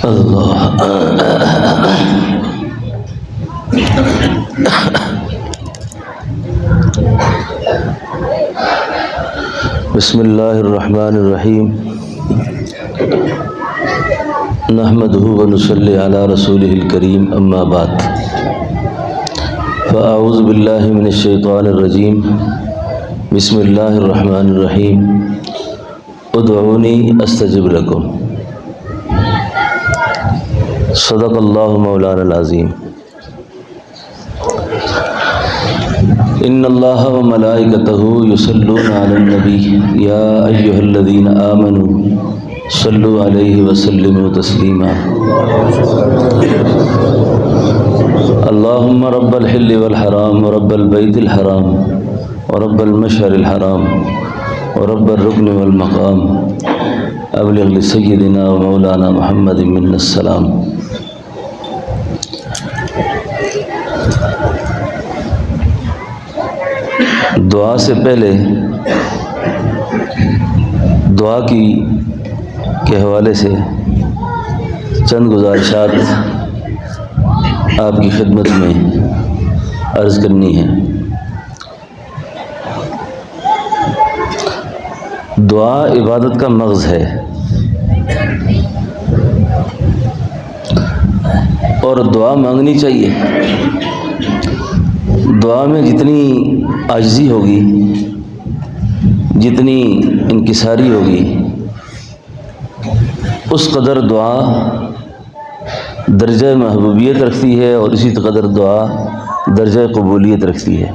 اللہ بسم اللہ الرحمن الرحیم نحمده ونصلی علی رسولہ الکریم اما بعد فاعوذ باللہ من الشیطان الرجیم بسم اللہ الرحمن الرحیم ادعونی استجب لکم صدق اللہ مولانا العظیم ان اللہ وملائکتہ یصلون علی النبی یا ایہا الذین آمنوا صلوا علیہ وسلموا تسلیما اللہم رب الحل والحرام ورب البیت الحرام ورب المشعر الحرام ورب الرکن والمقام ابلغ لسیدنا ومولانا محمد منا السلام۔ دعا سے پہلے دعا کے حوالے سے چند گزارشات آپ کی خدمت میں عرض کرنی ہے۔ دعا عبادت کا مغز ہے اور دعا مانگنی چاہیے۔ دعا میں جتنی عاجزی ہوگی، جتنی انکساری ہوگی، اس قدر دعا درجہ محبوبیت رکھتی ہے اور اسی قدر دعا درجہ قبولیت رکھتی ہے۔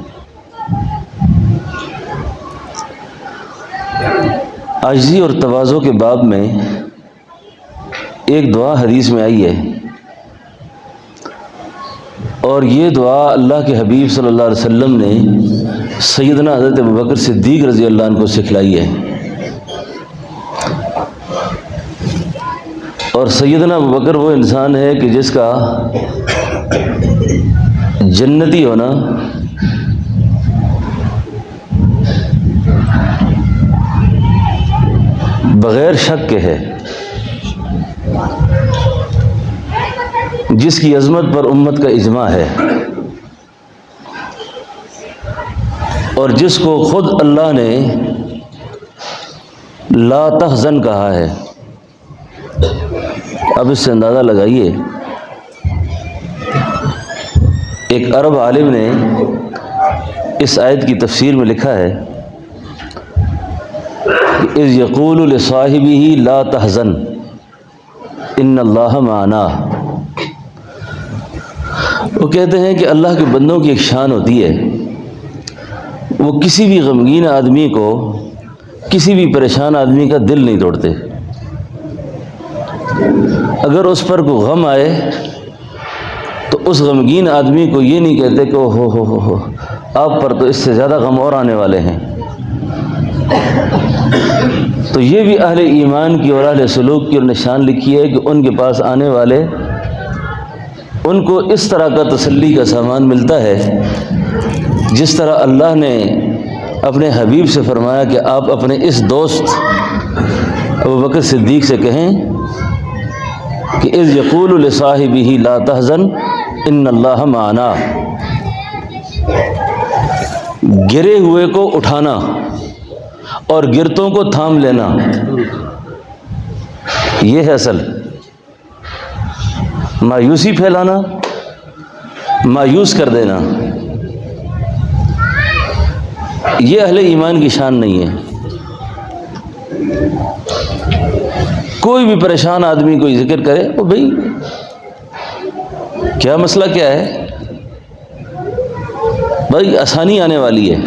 عاجزی اور تواضع کے باب میں ایک دعا حدیث میں آئی ہے اور یہ دعا اللہ کے حبیب صلی اللہ علیہ وسلم نے سیدنا حضرت ابوبکر صدیق رضی اللہ عنہ کو سکھلائی ہے، اور سیدنا ابوبکر وہ انسان ہے کہ جس کا جنتی ہونا بغیر شک کے ہے، جس کی عظمت پر امت کا اجماع ہے، اور جس کو خود اللہ نے لا تحزن کہا ہے۔ اب اس سے اندازہ لگائیے، ایک عرب عالم نے اس آیت کی تفسیر میں لکھا ہے کہ اذ یقول لصاحبہ لا تحزن ان اللہ معنا۔ وہ کہتے ہیں کہ اللہ کے بندوں کی ایک شان ہوتی ہے، وہ کسی بھی غمگین آدمی کو، کسی بھی پریشان آدمی کا دل نہیں توڑتے۔ اگر اس پر کوئی غم آئے تو اس غمگین آدمی کو یہ نہیں کہتے کہ ہو آپ پر تو اس سے زیادہ غم اور آنے والے ہیں۔ تو یہ بھی اہل ایمان کی اور اہل سلوک کی اور نشان لکھی ہے کہ ان کے پاس آنے والے ان کو اس طرح کا تسلی کا سامان ملتا ہے جس طرح اللہ نے اپنے حبیب سے فرمایا کہ آپ اپنے اس دوست ابوبکر صدیق سے کہیں کہ اذ یقول لصاحبہ لا تحزن ان اللہ معنا۔ گرے ہوئے کو اٹھانا اور گرتوں کو تھام لینا، یہ ہے اصل۔ مایوسی پھیلانا، مایوس کر دینا، یہ اہل ایمان کی شان نہیں ہے۔ کوئی بھی پریشان آدمی کوئی ذکر کرے، او بھائی کیا مسئلہ کیا ہے، بھائی آسانی آنے والی ہے،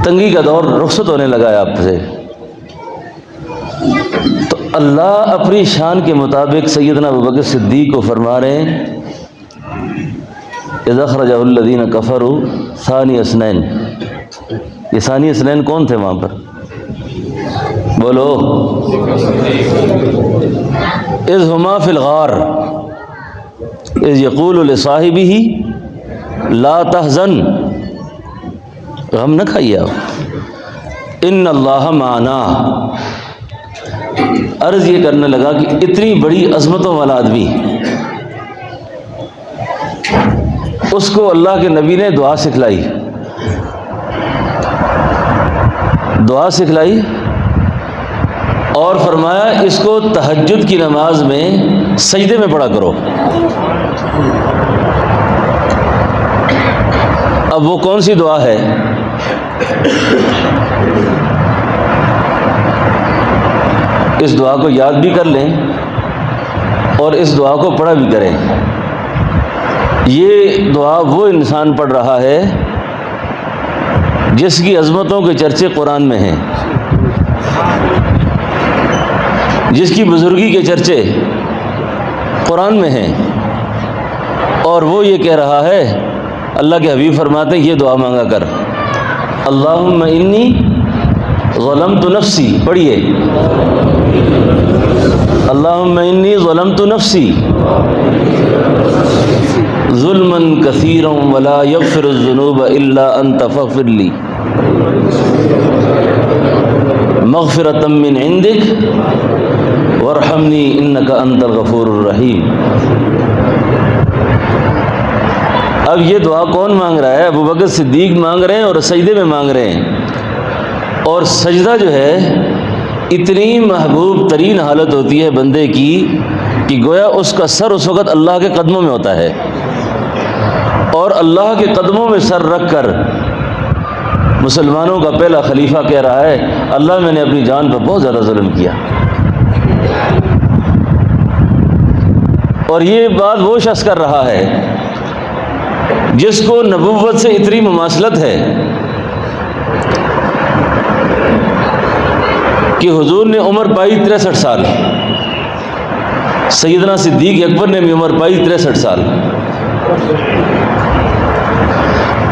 تنگی کا دور رخصت ہونے لگا ہے آپ سے۔ تو اللہ اپنی شان کے مطابق سیدنا ابوبکر صدیق کو فرما رہے ہیں اذ اخرجہ الذین کفروا ثانی اثنین۔ یہ ثانی اثنین کون تھے وہاں پر؟ بولو۔ اذ ہما فی الغار اذ یقول لصاحبہ لا تحزن، غم نہ کھائیے آپ، ان اللہ معنا، عرض یہ کرنے لگا کہ اتنی بڑی عظمتوں والا آدمی، اس کو اللہ کے نبی نے دعا سکھلائی اور فرمایا اس کو تہجد کی نماز میں سجدے میں پڑھا کرو۔ اب وہ کون سی دعا ہے؟ اس دعا کو یاد بھی کر لیں اور اس دعا کو پڑھا بھی کریں۔ یہ دعا وہ انسان پڑھ رہا ہے جس کی عظمتوں کے چرچے قرآن میں ہیں، جس کی بزرگی کے چرچے قرآن میں ہیں، اور وہ یہ کہہ رہا ہے، اللہ کے حبیب فرماتے ہیں یہ دعا مانگا کر، اللہم انی ظلمت نفسی، پڑھیے، اللہم انی ظلمت نفسی ظلما کثیرا ولا یغفر الذنوب الا انت فاغفر لی مغفرۃ من عندک وارحمنی انک انت الغفور الرحیم۔ اب یہ دعا کون مانگ رہا ہے؟ ابو بکر صدیق مانگ رہے ہیں اور سجدے میں مانگ رہے ہیں، اور سجدہ جو ہے اتنی محبوب ترین حالت ہوتی ہے بندے کی کہ گویا اس کا سر اس وقت اللہ کے قدموں میں ہوتا ہے، اور اللہ کے قدموں میں سر رکھ کر مسلمانوں کا پہلا خلیفہ کہہ رہا ہے، اللہ میں نے اپنی جان پر بہت زیادہ ظلم کیا۔ اور یہ بات وہ شخص کر رہا ہے جس کو نبوت سے اتنی مماثلت ہے کہ حضور نے عمر پائی 63 سال، سیدنا صدیق اکبر نے بھی عمر پائی 63 سال،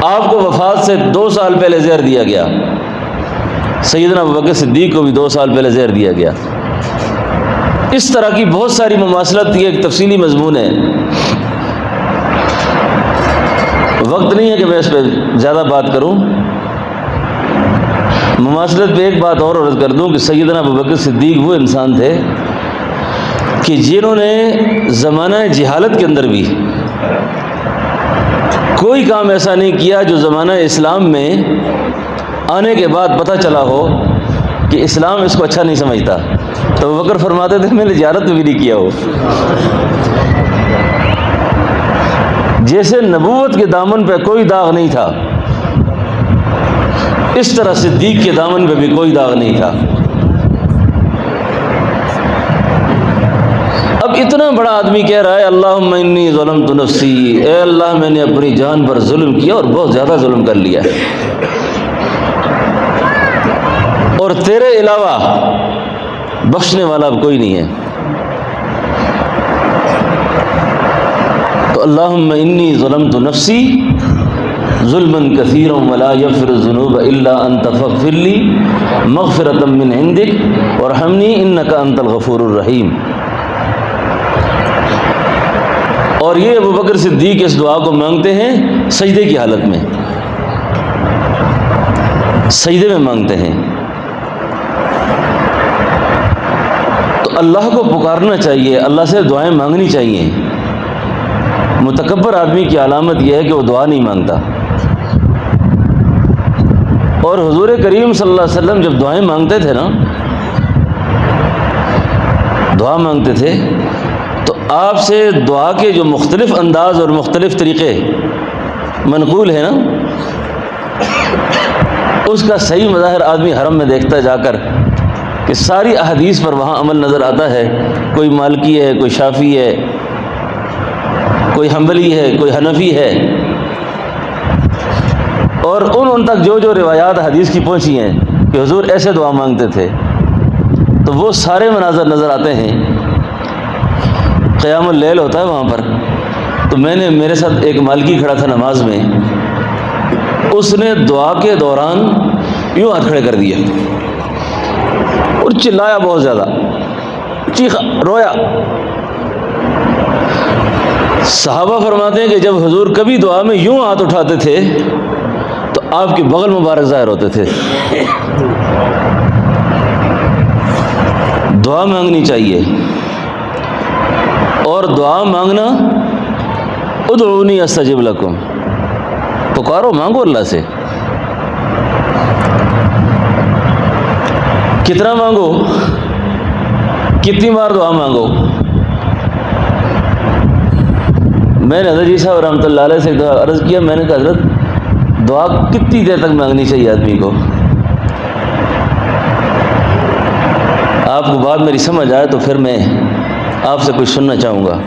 آپ کو وفات سے 2 سال پہلے زہر دیا گیا، سیدنا ابوبکر صدیق کو بھی 2 سال پہلے زہر دیا گیا۔ اس طرح کی بہت ساری مماثلت، یہ ایک تفصیلی مضمون ہے، وقت نہیں ہے کہ میں اس پہ زیادہ بات کروں۔ مماثلت پہ ایک بات اور عرض کر دوں کہ سیدنا ابوبکر صدیق وہ انسان تھے کہ جنہوں نے زمانہ جہالت کے اندر بھی کوئی کام ایسا نہیں کیا جو زمانہ اسلام میں آنے کے بعد پتہ چلا ہو کہ اسلام اس کو اچھا نہیں سمجھتا، تو ابوبکر فرماتے تھے میں نے زیارت بھی نہیں کیا ہو۔ جیسے نبوت کے دامن پہ کوئی داغ نہیں تھا، اس طرح صدیق کے دامن پہ بھی کوئی داغ نہیں تھا۔ اب اتنا بڑا آدمی کہہ رہا ہے اللہم انی ظلمت نفسی، اے اللہ میں نے اپنی جان پر ظلم کیا اور بہت زیادہ ظلم کر لیا ہے، اور تیرے علاوہ بخشنے والا اب کوئی نہیں ہے، تو اللہم انی ظلمت نفسی ظلما کثیرا ولا یغفر الذنوب الا انت فاغفر لی مغفرۃ من عندک وارحمنی انک انت الغفور الرحیم۔ اور یہ ابو بکر صدیق اس دعا کو مانگتے ہیں سجدے کی حالت میں، سجدے میں مانگتے ہیں۔ تو اللہ کو پکارنا چاہیے، اللہ سے دعائیں مانگنی چاہیے۔ متکبر آدمی کی علامت یہ ہے کہ وہ دعا نہیں مانگتا۔ اور حضور کریم صلی اللہ علیہ وسلم جب دعائیں مانگتے تھے نا، دعا مانگتے تھے تو آپ سے دعا کے جو مختلف انداز اور مختلف طریقے منقول ہیں نا، اس کا صحیح مظاہر آدمی حرم میں دیکھتا ہے جا کر کہ ساری احادیث پر وہاں عمل نظر آتا ہے، کوئی مالکی ہے، کوئی شافعی ہے، کوئی حنبلی ہے، کوئی حنفی ہے، اور ان تک جو روایات حدیث کی پہنچی ہیں کہ حضور ایسے دعا مانگتے تھے، تو وہ سارے مناظر نظر آتے ہیں۔ قیام اللیل ہوتا ہے وہاں پر، تو میرے ساتھ ایک مالکی کھڑا تھا نماز میں، اس نے دعا کے دوران یوں ہاتھ کھڑے کر دیا اور چلایا بہت زیادہ، چیخا، رویا۔ صحابہ فرماتے ہیں کہ جب حضور کبھی دعا میں یوں ہاتھ اٹھاتے تھے تو آپ کے بغل مبارک ظاہر ہوتے تھے۔ دعا مانگنی چاہیے، اور دعا مانگنا ادعونی استجب لکم، پکارو مانگو اللہ سے۔ کتنا مانگو، کتنی بار دعا مانگو؟ میں نے حضرت جی صاحب رحمۃ اللہ علیہ سے ایک دفعہ عرض کیا، میں نے کہا حضرت دعا کتنی دیر تک مانگنی چاہیے آدمی کو؟ آپ کو بات میری سمجھ آئے تو پھر میں آپ سے کچھ سننا چاہوں گا۔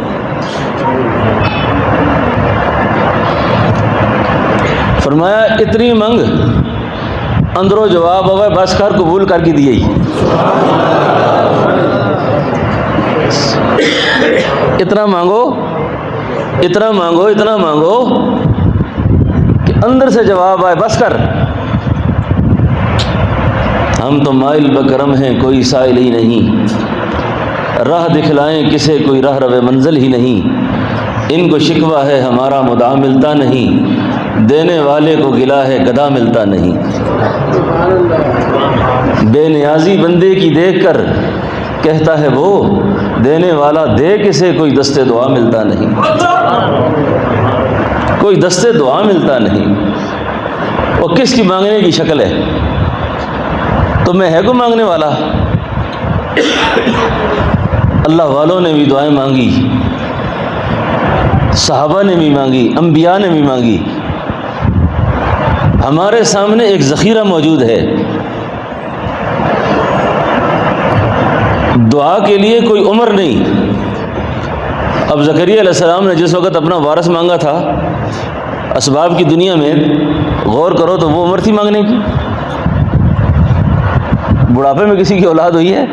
فرمایا اتنی منگ اندرو جواب ہوئے بس کر قبول کر کے دیے ہی۔ اتنا مانگو اتنا مانگو اتنا مانگو کہ اندر سے جواب آئے بس کر۔ ہم تو مائل بکرم ہیں کوئی سائل ہی نہیں، راہ دکھلائیں کسے کوئی راہ رو منزل ہی نہیں، ان کو شکوہ ہے ہمارا مدعا ملتا نہیں، دینے والے کو گلہ ہے گدا ملتا نہیں۔ بے نیازی بندے کی دیکھ کر کہتا ہے وہ، دینے والا دے کسے کوئی دستے دعا ملتا نہیں، کوئی دستے دعا ملتا نہیں۔ اور کس کی مانگنے کی شکل ہے؟ تو میں ہے کو مانگنے والا؟ اللہ والوں نے بھی دعائیں مانگی، صحابہ نے بھی مانگی، انبیاء نے بھی مانگی۔ ہمارے سامنے ایک ذخیرہ موجود ہے، دعا کے لیے کوئی عمر نہیں۔ اب زکریا علیہ السلام نے جس وقت اپنا وارث مانگا تھا اسباب کی دنیا میں، غور کرو تو وہ عمر تھی مانگنے کی؟ بڑھاپے میں کسی کی اولاد ہوئی ہے؟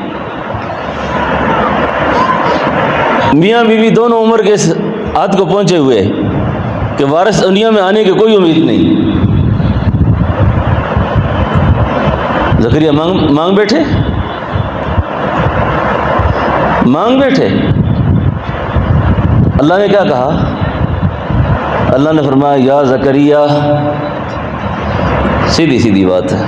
میاں بیوی دونوں عمر کے حد کو پہنچے ہوئے کہ وارث دنیا میں آنے کی کوئی امید نہیں۔ زکریا مانگ بیٹھے اللہ نے کیا کہا؟ اللہ نے فرمایا یا زکریا، سیدھی بات ہے،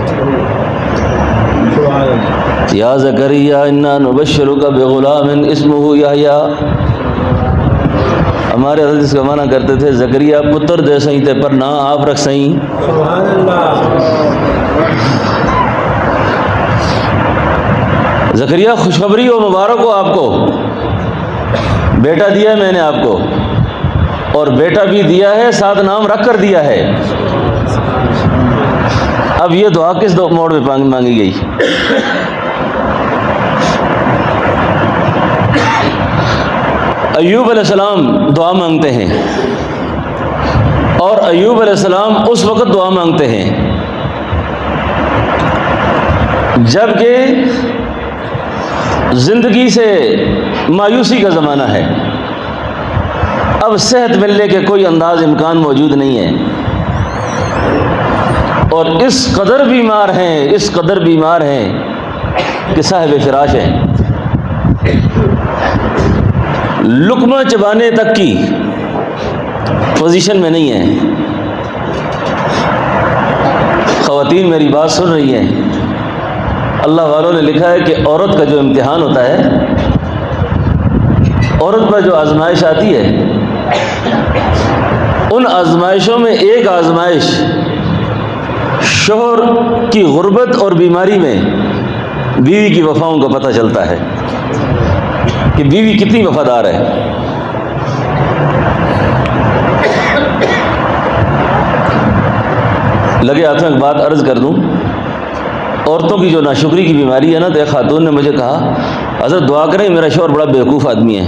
یا زکریا انا نبشرک بغلام اسمہ یحییٰ۔ ہمارے حضرت اس کا معنی کرتے تھے زکریا پتر دے سہیں تے پر نہ آپ رکھ سہیں۔ زکریا خوشخبری ہو، مبارک ہو آپ کو، بیٹا دیا ہے میں نے آپ کو، اور بیٹا بھی دیا ہے ساتھ نام رکھ کر دیا ہے۔ اب یہ دعا کس موڑ پہ مانگی گئی؟ ایوب علیہ السلام دعا مانگتے ہیں، اور ایوب علیہ السلام اس وقت دعا مانگتے ہیں جبکہ زندگی سے مایوسی کا زمانہ ہے، اب صحت ملنے کے کوئی انداز امکان موجود نہیں ہے، اور اس قدر بیمار ہیں کہ صاحب فراش ہیں، لقمہ چبانے تک کی پوزیشن میں نہیں ہیں۔ خواتین میری بات سن رہی ہیں، اللہ والوں نے لکھا ہے کہ عورت کا جو امتحان ہوتا ہے، عورت پر جو آزمائش آتی ہے، ان آزمائشوں میں ایک آزمائش شوہر کی غربت اور بیماری میں بیوی کی وفاؤں کا پتہ چلتا ہے کہ بیوی کتنی وفادار ہے۔ لگے ہاتھوں ایک بات عرض کر دوں، عورتوں کی جو ناشکری کی بیماری ہے نا، تو ایک خاتون نے مجھے کہا حضرت دعا کریں میرا شوہر بڑا بیوقوف آدمی ہے،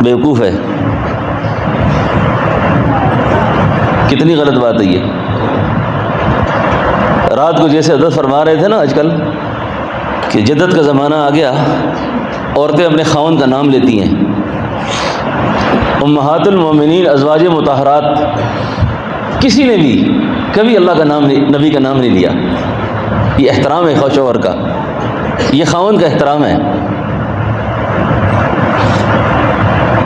بیوقوف ہے۔ کتنی غلط بات ہے یہ۔ رات کو جیسے حضرت فرما رہے تھے نا آج کل کہ جدت کا زمانہ آ گیا، عورتیں اپنے خاوند کا نام لیتی ہیں۔ امہات المومنین ازواج مطہرات کسی نے بھی کبھی اللہ کا نام نہیں، نبی کا نام نہیں لیا۔ یہ احترام ہے شوہر کا، یہ خاوند کا احترام ہے۔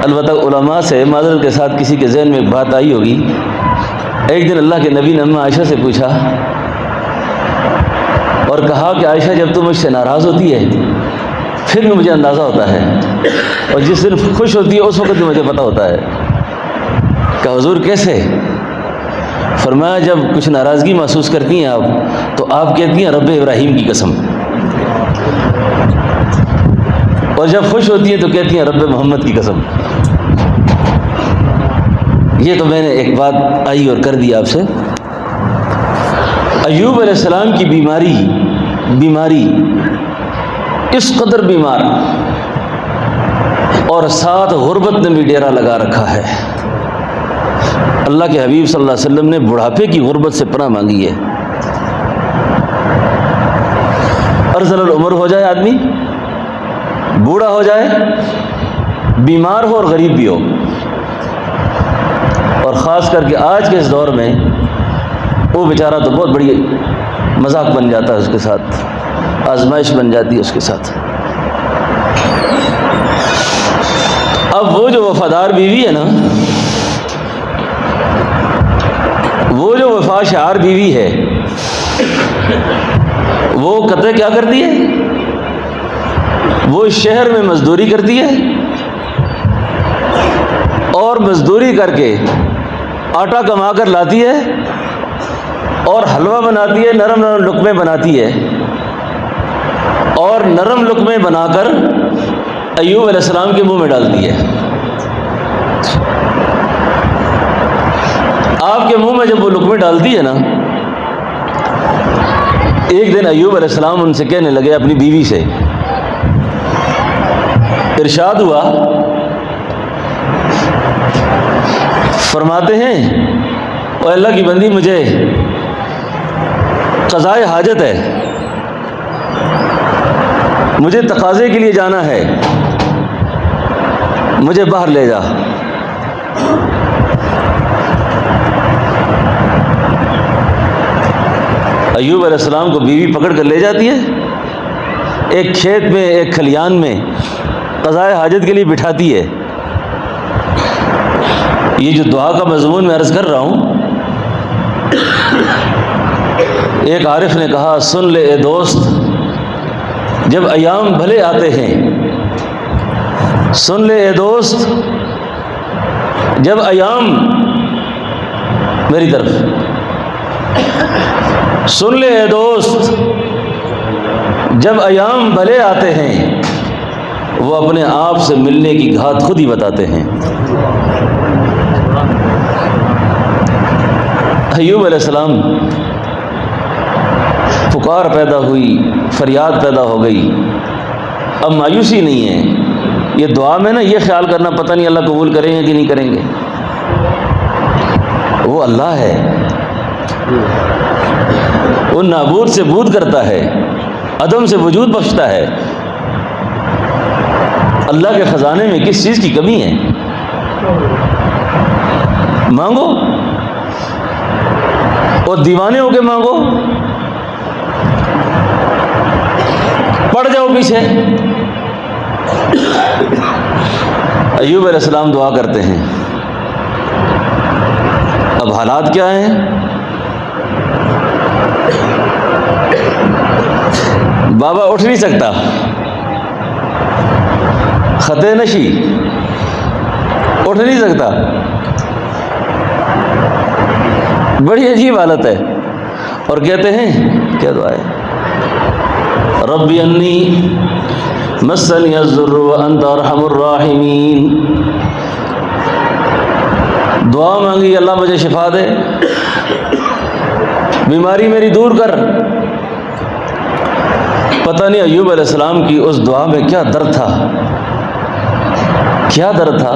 البتہ علماء سے معذرت کے ساتھ کسی کے ذہن میں ایک بات آئی ہوگی، ایک دن اللہ کے نبی نے اماں عائشہ سے پوچھا، اور کہا کہ عائشہ جب تم مجھ سے ناراض ہوتی ہے پھر بھی مجھے اندازہ ہوتا ہے، اور جس دن خوش ہوتی ہے اس وقت بھی مجھے پتہ ہوتا ہے۔ کہ حضور کیسے؟ فرمایا جب کچھ ناراضگی محسوس کرتی ہیں آپ تو آپ کہتی ہیں رب ابراہیم کی قسم، اور جب خوش ہوتی ہیں تو کہتی ہیں رب محمد کی قسم۔ یہ تو میں نے ایک بات آئی اور کر دی آپ سے۔ ایوب علیہ السلام کی بیماری اس قدر بیمار، اور ساتھ غربت نے بھی ڈیرا لگا رکھا ہے۔ اللہ کے حبیب صلی اللہ علیہ وسلم نے بڑھاپے کی غربت سے پناہ مانگی ہے۔ ارذل العمر ہو جائے آدمی، بوڑھا ہو جائے، بیمار ہو اور غریب بھی ہو، اور خاص کر کے آج کے اس دور میں وہ بیچارہ تو بہت بڑی مذاق بن جاتا ہے، اس کے ساتھ آزمائش بن جاتی ہے اس کے ساتھ۔ اب وہ جو وفادار بیوی ہے نا، وہ جو وفا شعار بیوی ہے، وہ قطع کیا کرتی ہے؟ وہ شہر میں مزدوری کرتی ہے، اور مزدوری کر کے آٹا کما کر لاتی ہے، اور حلوہ بناتی ہے، نرم نرم لقمے بناتی ہے، اور نرم لقمے بنا کر ایوب علیہ السلام کے منہ میں ڈالتی ہے۔ آپ کے منہ میں جب وہ لقمے ڈالتی ہے نا، ایک دن ایوب علیہ السلام ان سے کہنے لگے اپنی بیوی سے، ارشاد ہوا، فرماتے ہیں اے اللہ کی بندی مجھے قضائے حاجت ہے، مجھے تقاضے کے لیے جانا ہے، مجھے باہر لے جا۔ ایوب علیہ السلام کو بیوی پکڑ کر لے جاتی ہے، ایک کھیت میں، ایک کھلیان میں قضائے حاجت کے لیے بٹھاتی ہے۔ یہ جو دعا کا مضمون میں عرض کر رہا ہوں، ایک عارف نے کہا سن لے اے دوست جب ایام بھلے آتے ہیں، سن لے اے دوست جب ایام، میری طرف سن لے اے دوست جب ایام بھلے آتے ہیں، وہ اپنے آپ سے ملنے کی گھات خود ہی بتاتے ہیں۔ ایوب علیہ السلام پکار پیدا ہوئی، فریاد پیدا ہو گئی، اب مایوسی نہیں ہے۔ یہ دعا میں نا یہ خیال کرنا پتہ نہیں اللہ قبول کریں گے کہ نہیں کریں گے، وہ اللہ ہے، وہ نابود سے بود کرتا ہے، عدم سے وجود بخشتا ہے۔ اللہ کے خزانے میں کس چیز کی کمی ہے؟ مانگو اور دیوانے ہو کے مانگو، پڑ جاؤ پیچھے۔ ایوب علیہ السلام دعا کرتے ہیں، اب حالات کیا ہیں؟ بابا اٹھ نہیں سکتا، خطے نشی اٹھ نہیں سکتا، بڑی عجیب حالت ہے، اور کہتے ہیں کیا دعا ہے؟ ربی انی مسنی الضر وانت ارحم الراحمین۔ دعا مانگی اللہ مجھے شفا دے، بیماری میری دور کر۔ پتہ نہیں ایوب علیہ السلام کی اس دعا میں کیا درد تھا، کیا درد تھا۔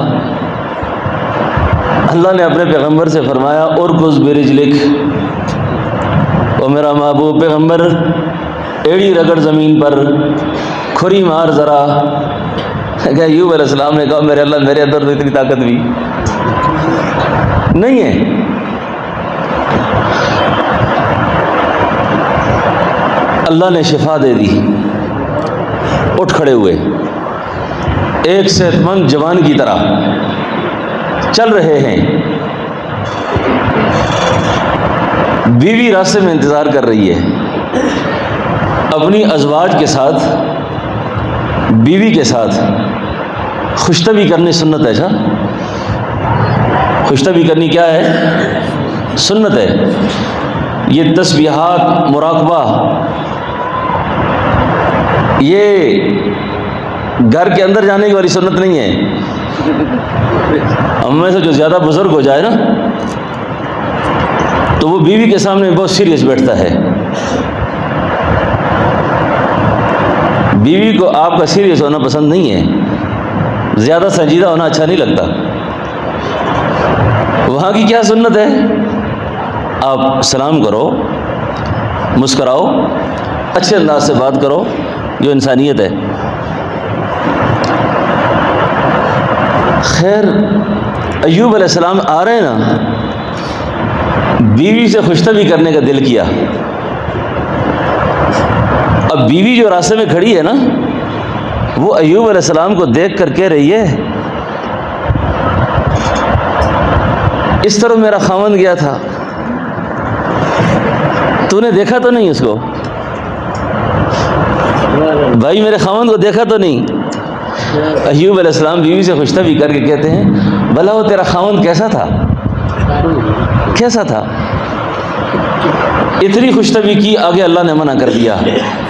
اللہ نے اپنے پیغمبر سے فرمایا ارکض برجلک، او میرا محبوب پیغمبر ایڑی رگڑ زمین پر، کھری مار ذرا۔ کہ ایوب علیہ السلام نے کہا میرے اللہ میرے اندر تو اتنی طاقت بھی نہیں ہے۔ اللہ نے شفا دے دی، اٹھ کھڑے ہوئے، ایک صحت مند جوان کی طرح چل رہے ہیں۔ بیوی راستے میں انتظار کر رہی ہے، اپنی ازواج کے ساتھ، بیوی کے ساتھ خوشطبی کرنی سنت ہے۔ خوشطبی کرنی کیا ہے؟ سنت ہے۔ یہ تسبیحات، مراقبہ، یہ گھر کے اندر جانے کی والی سنت نہیں ہے۔ ہم میں سے جو زیادہ بزرگ ہو جائے نا تو وہ بیوی کے سامنے بہت سیریس بیٹھتا ہے۔ بیوی کو آپ کا سیریس ہونا پسند نہیں ہے، زیادہ سنجیدہ ہونا اچھا نہیں لگتا۔ وہاں کی کیا سنت ہے؟ آپ سلام کرو، مسکراؤ، اچھے انداز سے بات کرو، جو انسانیت ہے۔ خیر، ایوب علیہ السلام آ رہے ہیں نا، بیوی سے خوشطبی کرنے کا دل کیا۔ اب بیوی جو راستے میں کھڑی ہے نا، وہ ایوب علیہ السلام کو دیکھ کر کہہ رہی ہے اس طرح میرا خاوند گیا تھا، تو نے دیکھا تو نہیں اس کو؟ بھائی میرے خاوند کو دیکھا تو نہیں؟ ایوب علیہ السلام بیوی سے خوشطبی کر کے کہتے ہیں بھلا وہ تیرا خاوند کیسا تھا؟ کیسا تھا؟ اتنی خوشطبی کی، آگے اللہ نے منع کر دیا۔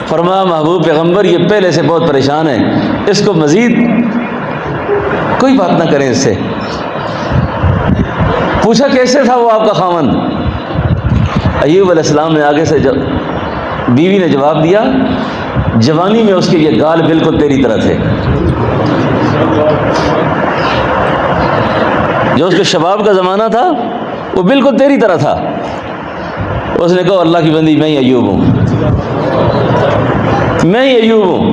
فرمایا محبوب پیغمبر یہ پہلے سے بہت پریشان ہے، اس کو مزید کوئی بات نہ کریں اس سے۔ پوچھا کیسے تھا وہ آپ کا خاوند؟ ایوب علیہ السلام نے آگے سے بیوی نے جواب دیا جوانی میں اس کے یہ گال بالکل تیری طرح تھے، جو اس کے شباب کا زمانہ تھا وہ بالکل تیری طرح تھا۔ اس نے کہا اللہ کی بندی میں ہی ایوب ہوں، میں ہی ایوب ہوں۔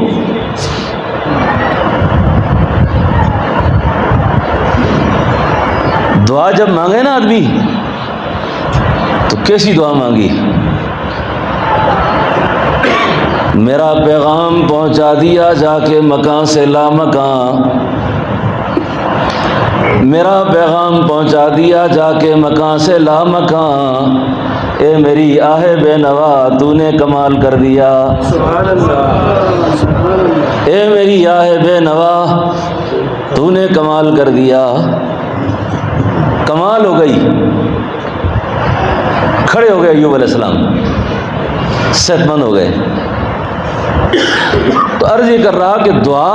دعا جب مانگے نا آدمی تو کیسی دعا مانگی؟ میرا پیغام پہنچا دیا جا کے مکان سے لامکان، میرا پیغام پہنچا دیا جا کے مکان سے لامکان، اے میری آہ بے نوا تو نے کمال کر دیا، سبحان اللہ، اے میری آہ بے نوا تو نے کمال کر دیا۔ کمال ہو گئی، کھڑے ہو گئے ایوب علیہ السلام، صحت مند ہو گئے۔ تو عرض یہ کر رہا کہ دعا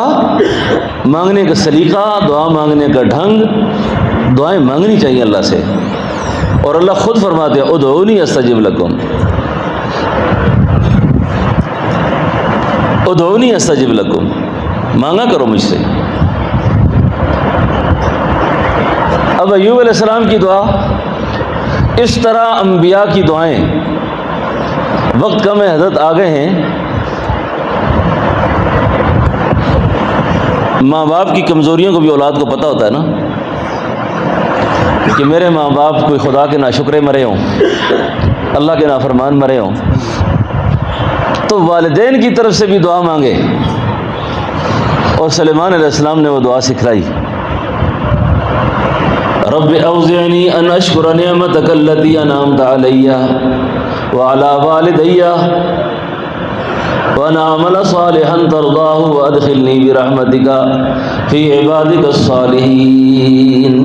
مانگنے کا سلیقہ، دعا مانگنے کا ڈھنگ، دعائیں مانگنی چاہیے اللہ سے، اور اللہ خود فرماتے ہیں ادعونی استجب لکم، ادعونی استجب لکم، مانگا کرو مجھ سے۔ اب ایوب علیہ السلام کی دعا، اس طرح انبیاء کی دعائیں، وقت کم ہے، حضرت آ گئے ہیں۔ ماں باپ کی کمزوریوں کو بھی اولاد کو پتہ ہوتا ہے نا، کہ میرے ماں باپ کوئی خدا کے ناشکرے مرے ہوں، اللہ کے نافرمان مرے ہوں، تو والدین کی طرف سے بھی دعا مانگے، اور سلیمان علیہ السلام نے وہ دعا سکھلائی۔ رب اوزعنی ان اشکر نعمتک التی انعمت علی وعلی والدی وان اعمل صالحا ترضاہ وادخلنی برحمتک فی عبادک الصالحین۔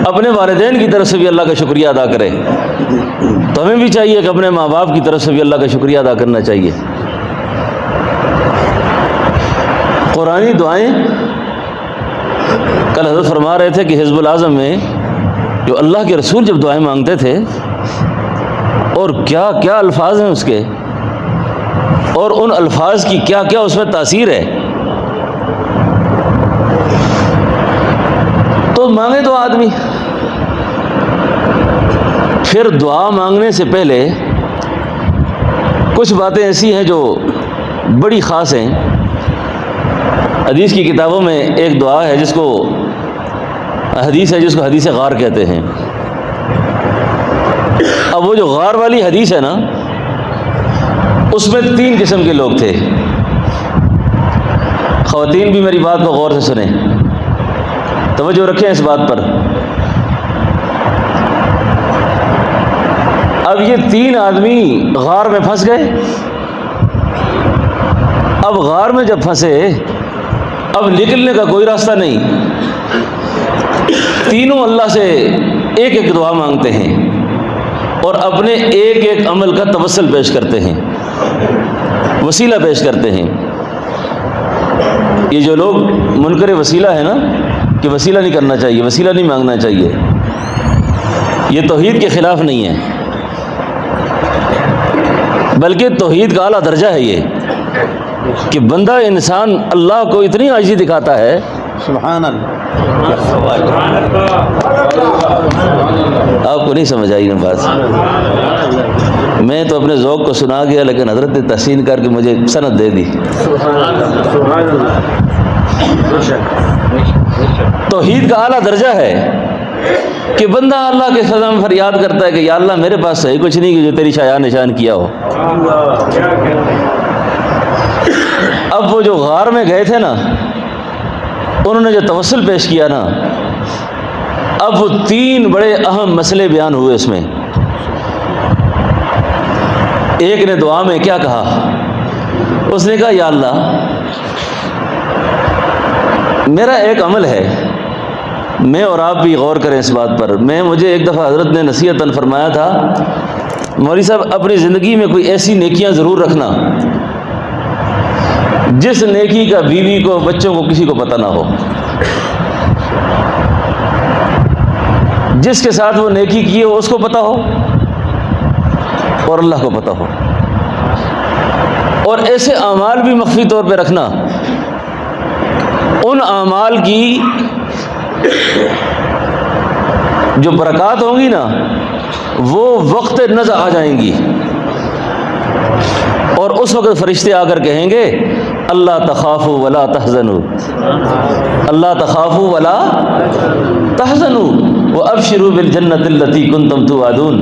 اپنے والدین کی طرف سے بھی اللہ کا شکریہ ادا کرے، تو ہمیں بھی چاہیے کہ اپنے ماں باپ کی طرف سے بھی اللہ کا شکریہ ادا کرنا چاہیے۔ قرآنی دعائیں، کل حضرت فرما رہے تھے کہ حزب الاعظم میں جو اللہ کے رسول جب دعائیں مانگتے تھے، اور کیا کیا الفاظ ہیں اس کے، اور ان الفاظ کی کیا کیا اس میں تاثیر ہے۔ تو مانگے تو آدمی، پھر دعا مانگنے سے پہلے کچھ باتیں ایسی ہیں جو بڑی خاص ہیں۔ حدیث کی کتابوں میں ایک دعا ہے جس کو حدیث غار کہتے ہیں۔ اب وہ جو غار والی حدیث ہے نا، اس میں 3 قسم کے لوگ تھے۔ خواتین بھی میری بات کو غور سے سنیں، توجہ رکھیں اس بات پر۔ اب یہ 3 آدمی غار میں پھنس گئے. اب غار میں جب پھنسے اب نکلنے کا کوئی راستہ نہیں. تینوں اللہ سے ایک ایک دعا مانگتے ہیں اور اپنے ایک ایک عمل کا توسل پیش کرتے ہیں, وسیلہ پیش کرتے ہیں. یہ جو لوگ منکر وسیلہ ہے نا کہ وسیلہ نہیں کرنا چاہیے, وسیلہ نہیں مانگنا چاہیے, یہ توحید کے خلاف نہیں ہے, بلکہ توحید کا اعلیٰ درجہ ہے یہ کہ بندہ انسان اللہ کو اتنی عاجزی دکھاتا ہے. سبحان اللہ. آپ کو نہیں سمجھ آئی نا بات. میں تو اپنے ذوق کو سنا گیا لیکن حضرت نے تحسین کر کے مجھے سند دے دی. توحید کا اعلیٰ درجہ ہے کہ بندہ اللہ کے فضل میں فریاد کرتا ہے کہ یا اللہ میرے پاس صحیح کچھ نہیں کہ جو تیری شایان نشان کیا ہو. اب وہ جو غار میں گئے تھے نا, انہوں نے جو توسل پیش کیا نا, اب وہ 3 بڑے اہم مسئلے بیان ہوئے اس میں. ایک نے دعا میں کیا کہا, اس نے کہا یا اللہ میرا ایک عمل ہے, میں اور آپ بھی غور کریں اس بات پر. مجھے ایک دفعہ حضرت نے نصیحتاً فرمایا تھا, مولوی صاحب اپنی زندگی میں کوئی ایسی نیکیاں ضرور رکھنا جس نیکی کا بیوی کو, بچوں کو, کسی کو پتہ نہ ہو. جس کے ساتھ وہ نیکی کی ہو اس کو پتہ ہو اور اللہ کو پتہ ہو. اور ایسے اعمال بھی مخفی طور پہ رکھنا, ان اعمال کی جو برکات ہوں گی نا وہ وقت نزع آ جائیں گی, اور اس وقت فرشتے آ کر کہیں گے اللہ تخافوا ولا تحزنوا, اللہ تخافوا ولا تحزنوا وابشروا بالجنۃ التي كنتم توعدون.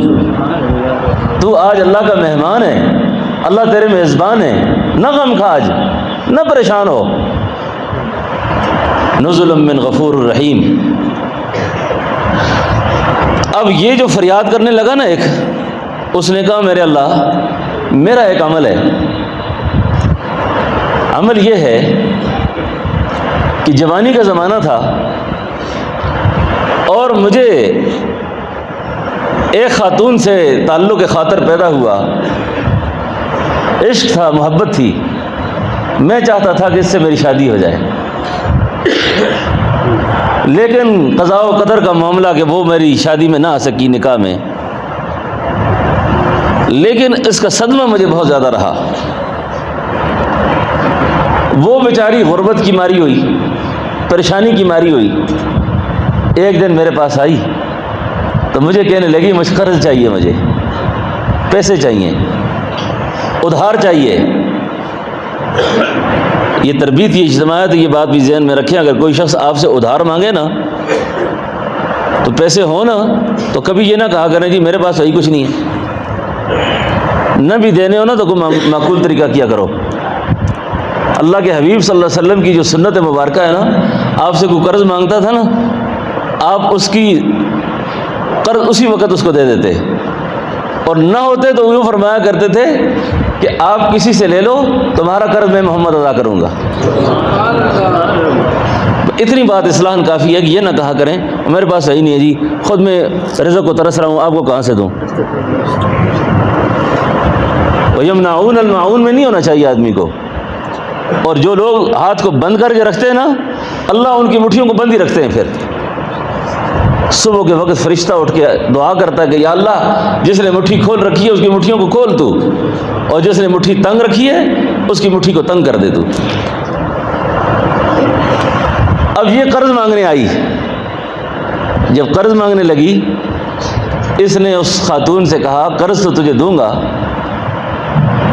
تو آج اللہ کا مہمان ہے, اللہ تیرے میزبان ہے, نہ غم کھا آج, نہ پریشان ہو. نزلا من غفور الرحیم. اب یہ جو فریاد کرنے لگا نا ایک, اس نے کہا میرے اللہ میرا ایک عمل ہے, عمل یہ ہے کہ جوانی کا زمانہ تھا اور مجھے ایک خاتون سے تعلق خاطر پیدا ہوا, عشق تھا, محبت تھی, میں چاہتا تھا کہ اس سے میری شادی ہو جائے, لیکن قضاء و قدر کا معاملہ کہ وہ میری شادی میں نہ آ سکی, نکاح میں. لیکن اس کا صدمہ مجھے بہت زیادہ رہا. وہ بیچاری غربت کی ماری ہوئی, پریشانی کی ماری ہوئی. ایک دن میرے پاس آئی تو مجھے کہنے لگی مجھے قرض چاہیے, مجھے پیسے چاہیے, ادھار چاہیے. یہ تربیت کی اجتماعیت, یہ بات بھی ذہن میں رکھیں, اگر کوئی شخص آپ سے ادھار مانگے نا تو پیسے ہو نا تو کبھی یہ نہ کہا کریں جی میرے پاس صحیح کچھ نہیں ہے. نہ بھی دینے ہو نا تو کوئی معقول طریقہ کیا کرو. اللہ کے حبیب صلی اللہ علیہ وسلم کی جو سنت مبارکہ ہے نا, آپ سے کوئی قرض مانگتا تھا نا, آپ اس کی قرض اسی وقت اس کو دے دیتے, اور نہ ہوتے تو یوں فرمایا کرتے تھے کہ آپ کسی سے لے لو, تمہارا قرض میں محمد ادا کروں گا. اتنی بات اصلاحاً کافی ہے کہ یہ نہ کہا کریں میرے پاس صحیح نہیں ہے جی, خود میں رزق کو ترس رہا ہوں, آپ کو کہاں سے دوں. وَيَمْنَعُونَ الْمَعُونَ میں نہیں ہونا چاہیے آدمی کو. اور جو لوگ ہاتھ کو بند کر کے رکھتے ہیں نا, اللہ ان کی مٹھیوں کو بند ہی رکھتے ہیں. پھر صبح کے وقت فرشتہ اٹھ کے دعا کرتا ہے کہ یا اللہ جس نے مٹھی کھول رکھی ہے اس کی مٹھیوں کو کھول تو, اور جس نے مٹھی تنگ رکھی ہے اس کی مٹھی کو تنگ کر دے تو. اب یہ قرض مانگنے آئی, جب قرض مانگنے لگی اس نے اس خاتون سے کہا قرض تو تجھے دوں گا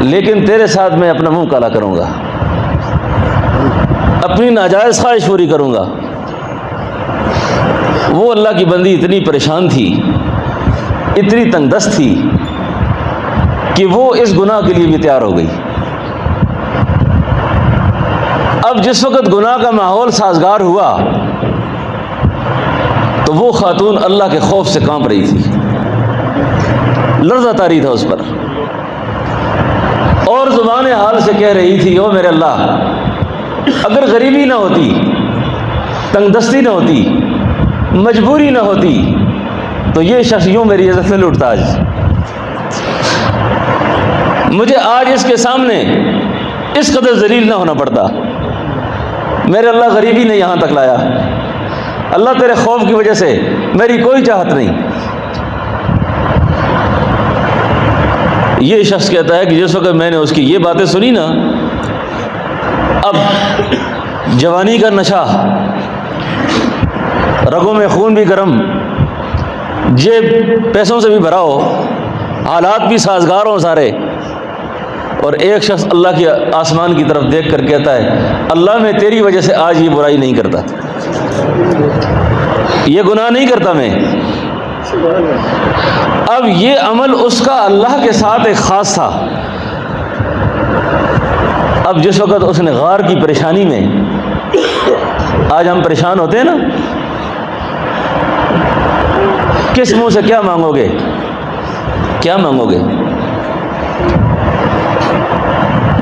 لیکن تیرے ساتھ میں اپنا منہ کالا کروں گا, اپنی ناجائز خواہش پوری کروں گا. وہ اللہ کی بندی اتنی پریشان تھی, اتنی تنگ دست تھی کہ وہ اس گناہ کے لیے بھی تیار ہو گئی. اب جس وقت گناہ کا ماحول سازگار ہوا تو وہ خاتون اللہ کے خوف سے کانپ رہی تھی. لرزہ طاری تھا اس پر، اور زبان حال سے کہہ رہی تھی او میرے اللہ، اگر غریبی نہ ہوتی، تنگ دستی نہ ہوتی، مجبوری نہ ہوتی تو یہ شخص یوں میری عزت میں لوٹتا آج، مجھے آج اس کے سامنے اس قدر ذلیل نہ ہونا پڑتا۔ میرے اللہ غریبی نے یہاں تک لایا، اللہ تیرے خوف کی وجہ سے میری کوئی چاہت نہیں۔ یہ شخص کہتا ہے کہ جس وقت میں نے اس کی یہ باتیں سنی نا، اب جوانی کا نشہ، رگوں میں خون بھی گرم، جیب پیسوں سے بھی بھرا ہو، حالات بھی سازگار ہوں سارے، اور ایک شخص اللہ کے آسمان کی طرف دیکھ کر کہتا ہے اللہ میں تیری وجہ سے آج یہ برائی نہیں کرتا، یہ گناہ نہیں کرتا میں۔ اب یہ عمل اس کا اللہ کے ساتھ ایک خاص تھا۔ اب جس وقت اس نے غار کی پریشانی میں، آج ہم پریشان ہوتے ہیں نا، کس منہ سے کیا مانگو گے، کیا مانگو گے؟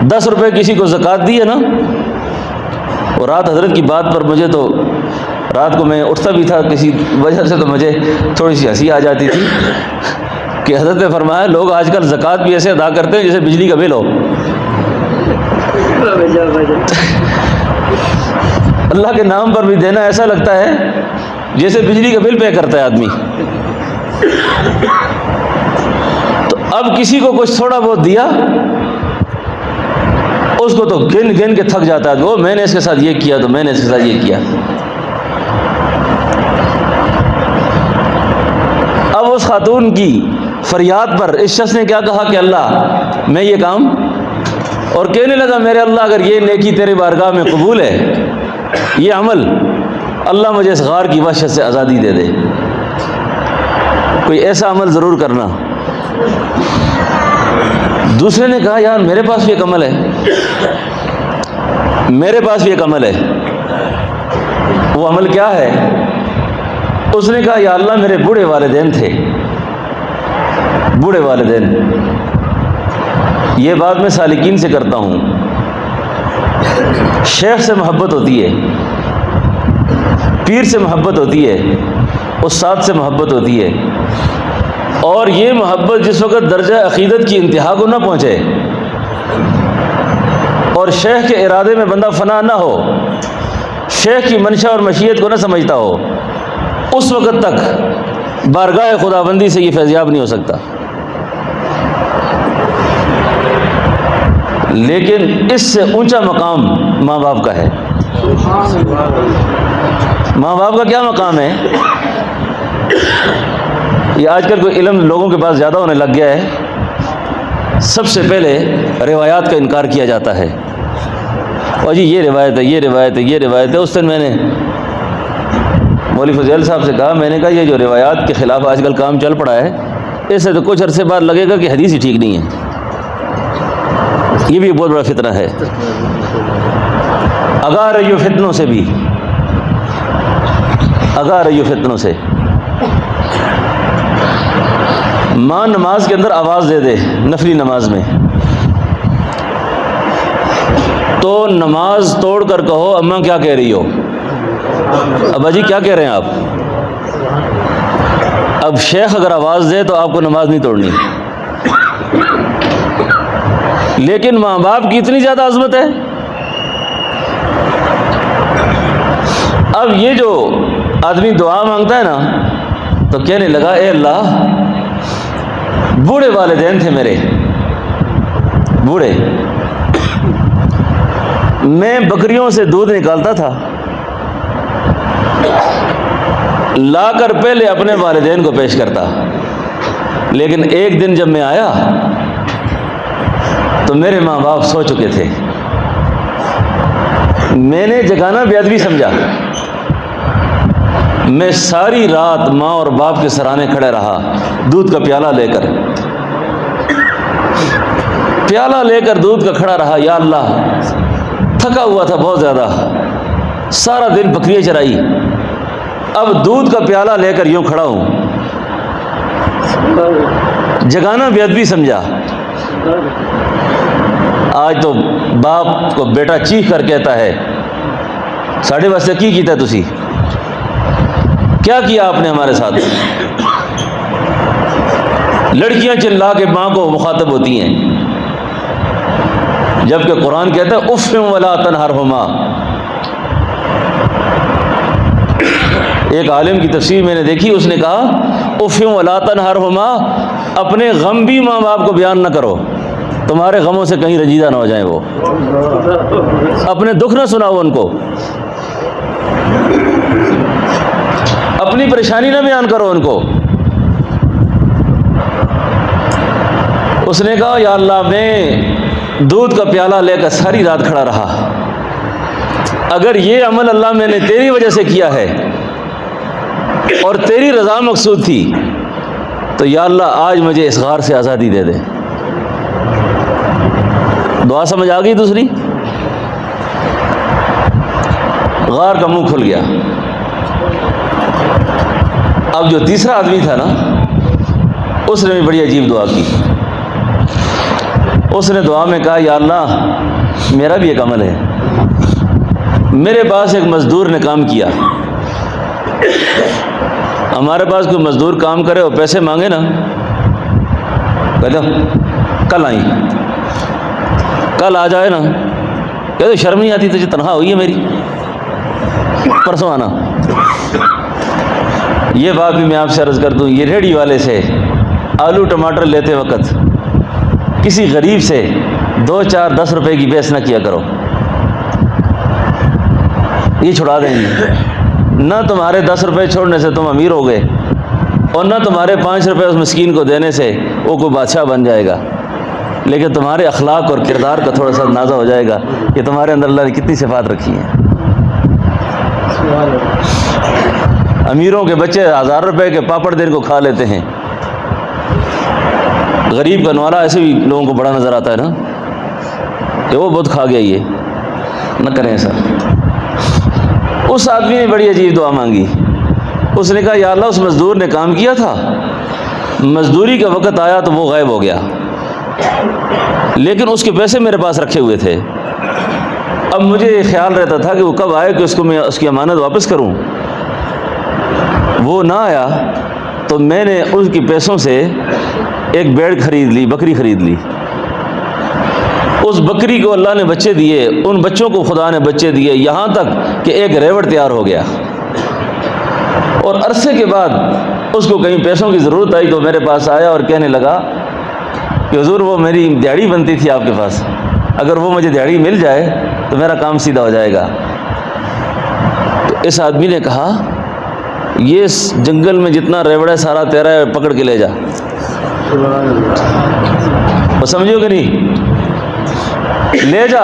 10 روپے کسی کو زکوٰۃ دی ہے نا، اور رات حضرت کی بات پر مجھے تو، رات کو میں اٹھتا بھی تھا کسی وجہ سے، تو مجھے تھوڑی سی ہنسی آ جاتی تھی کہ حضرت نے فرمایا لوگ آج کل زکوٰۃ بھی ایسے ادا کرتے ہیں جیسے بجلی کا بل ہو۔ اللہ کے نام پر بھی دینا ایسا لگتا ہے جیسے بجلی کا بل پے کرتا ہے آدمی۔ تو اب کسی کو کچھ تھوڑا بہت دیا، اس کو تو گن گن کے تھک جاتا ہے، وہ میں نے اس کے ساتھ یہ کیا، تو میں نے اس کے ساتھ یہ کیا۔ اب اس خاتون کی فریاد پر اس شخص نے کیا کہا کہ اللہ میں یہ کام، اور کہنے لگا میرے اللہ اگر یہ نیکی تیرے بارگاہ میں قبول ہے، یہ عمل، اللہ مجھے اس غار کی وحشت سے آزادی دے دے، کوئی ایسا عمل ضرور کرنا۔ دوسرے نے کہا یار میرے پاس بھی ایک عمل ہے، میرے پاس بھی ایک عمل ہے۔ وہ عمل کیا ہے؟ اس نے کہا یا اللہ میرے بوڑھے والدین تھے، بوڑھے والدین، یہ بات میں سالکین سے کرتا ہوں، شیخ سے محبت ہوتی ہے، پیر سے محبت ہوتی ہے، استاد سے محبت ہوتی ہے، اور یہ محبت جس وقت درجہ عقیدت کی انتہا کو نہ پہنچے اور شیخ کے ارادے میں بندہ فنا نہ ہو، شیخ کی منشا اور مشیت کو نہ سمجھتا ہو، اس وقت تک بارگاہ خداوندی سے یہ فیضیاب نہیں ہو سکتا۔ لیکن اس سے اونچا مقام ماں باپ کا ہے۔ ماں باپ کا کیا مقام ہے؟ یہ آج کل کوئی علم لوگوں کے پاس زیادہ ہونے لگ گیا ہے، سب سے پہلے روایات کا انکار کیا جاتا ہے، اور جی یہ روایت ہے، یہ روایت ہے، یہ روایت ہے۔ اس دن میں نے مولوی فضیل صاحب سے کہا، میں نے کہا یہ جو روایات کے خلاف آج کل کام چل پڑا ہے، اس سے تو کچھ عرصے بعد لگے گا کہ حدیث ہی ٹھیک نہیں ہے۔ یہ بھی بہت بڑا فتنہ ہے، اگا رہی ہو فتنوں سے بھی، اگا رہی ہو فتنوں سے۔ ماں نماز کے اندر آواز دے دے نفلی نماز میں، تو نماز توڑ کر کہو اماں کیا کہہ رہی ہو، ابا جی کیا کہہ رہے ہیں آپ؟ اب شیخ اگر آواز دے تو آپ کو نماز نہیں توڑنی، لیکن ماں باپ کی اتنی زیادہ عظمت ہے۔ اب یہ جو آدمی دعا مانگتا ہے نا، تو کہنے لگا اے اللہ بوڑھے والدین تھے میرے، بوڑھے، میں بکریوں سے دودھ نکالتا تھا، لا کر پہلے اپنے والدین کو پیش کرتا، لیکن ایک دن جب میں آیا تو میرے ماں باپ سو چکے تھے، میں نے جگانا بے ادبی سمجھا، میں ساری رات ماں اور باپ کے سرانے کھڑے رہا، دودھ کا پیالہ لے کر دودھ کا کھڑا رہا، یا اللہ تھکا ہوا تھا بہت زیادہ، سارا دن بکریاں چرائی، اب دودھ کا پیالہ لے کر یوں کھڑا ہوں، جگانا بے ادبی سمجھا۔ آج تو باپ کو بیٹا چیخ کر کہتا ہے ساڑھے واسطے کی کیتا تسی، کیا کیا آپ نے ہمارے ساتھ؟ لڑکیاں چلا کے ماں کو مخاطب ہوتی ہیں، جبکہ قرآن کہتا ہے اف ولا تنہرہما۔ ایک عالم کی تفسیر میں نے دیکھی، اس نے کہا اف ولا تنہرہما، اپنے غم بھی ماں باپ کو بیان نہ کرو، تمہارے غموں سے کہیں رنجیدہ نہ ہو جائیں وہ، اپنے دکھ نہ سناؤ ان کو، اپنی پریشانی نہ بیان کرو ان کو۔ اس نے کہا یا اللہ میں دودھ کا پیالہ لے کر ساری رات کھڑا رہا، اگر یہ عمل اللہ میں نے تیری وجہ سے کیا ہے اور تیری رضا مقصود تھی تو یا اللہ آج مجھے اس غار سے آزادی دے دے۔ دعا سمجھ آ گئی دوسری؟ غار کا منہ کھل گیا۔ اب جو تیسرا آدمی تھا نا، اس نے بھی بڑی عجیب دعا کی۔ اس نے دعا میں کہا یا اللہ میرا بھی ایک عمل ہے، میرے پاس ایک مزدور نے کام کیا، ہمارے پاس کوئی مزدور کام کرے اور پیسے مانگے نا، کہتے کل آئیں، کل آ جائے نا، کہتے شرم نہیں آتی تجھے تنخواہ ہوئی ہے میری، پرسوں آنا۔ یہ بات بھی میں آپ سے عرض کر دوں، یہ ریڑھی والے سے آلو ٹماٹر لیتے وقت کسی غریب سے 2 4 10 روپے کی بحث نہ کیا کرو، یہ چھڑا دیں گے۔ نہ تمہارے 10 روپے چھوڑنے سے تم امیر ہو گئے، اور نہ تمہارے 5 روپے اس مسکین کو دینے سے وہ کوئی بادشاہ بن جائے گا، لیکن تمہارے اخلاق اور کردار کا تھوڑا سا اندازہ ہو جائے گا کہ تمہارے اندر اللہ نے کتنی صفات رکھی ہیں۔ امیروں کے بچے 1000 روپے کے پاپڑ دن کو کھا لیتے ہیں، غریب کا نوالا ایسے بھی لوگوں کو بڑا نظر آتا ہے نا کہ وہ بہت کھا گیا، یہ نہ کریں ایسا۔ اس آدمی نے بڑی عجیب دعا مانگی، اس نے کہا یا اللہ اس مزدور نے کام کیا تھا، مزدوری کا وقت آیا تو وہ غائب ہو گیا، لیکن اس کے پیسے میرے پاس رکھے ہوئے تھے، اب مجھے خیال رہتا تھا کہ وہ کب آئے کہ اس کو میں اس کی امانت واپس کروں، وہ نہ آیا تو میں نے اس کے پیسوں سے ایک بیڑ خرید لی، بکری خرید لی، اس بکری کو اللہ نے بچے دیے، ان بچوں کو خدا نے بچے دیے، یہاں تک کہ ایک ریوڑ تیار ہو گیا، اور عرصے کے بعد اس کو کہیں پیسوں کی ضرورت آئی تو میرے پاس آیا اور کہنے لگا کہ حضور وہ میری دیہڑی بنتی تھی آپ کے پاس، اگر وہ مجھے دیہڑی مل جائے تو میرا کام سیدھا ہو جائے گا۔ تو اس آدمی نے کہا یہ اس جنگل میں جتنا ریوڑ ہے سارا تیرا ہے، پکڑ کے لے جا۔ وہ سمجھو کہ نہیں؟ لے جا۔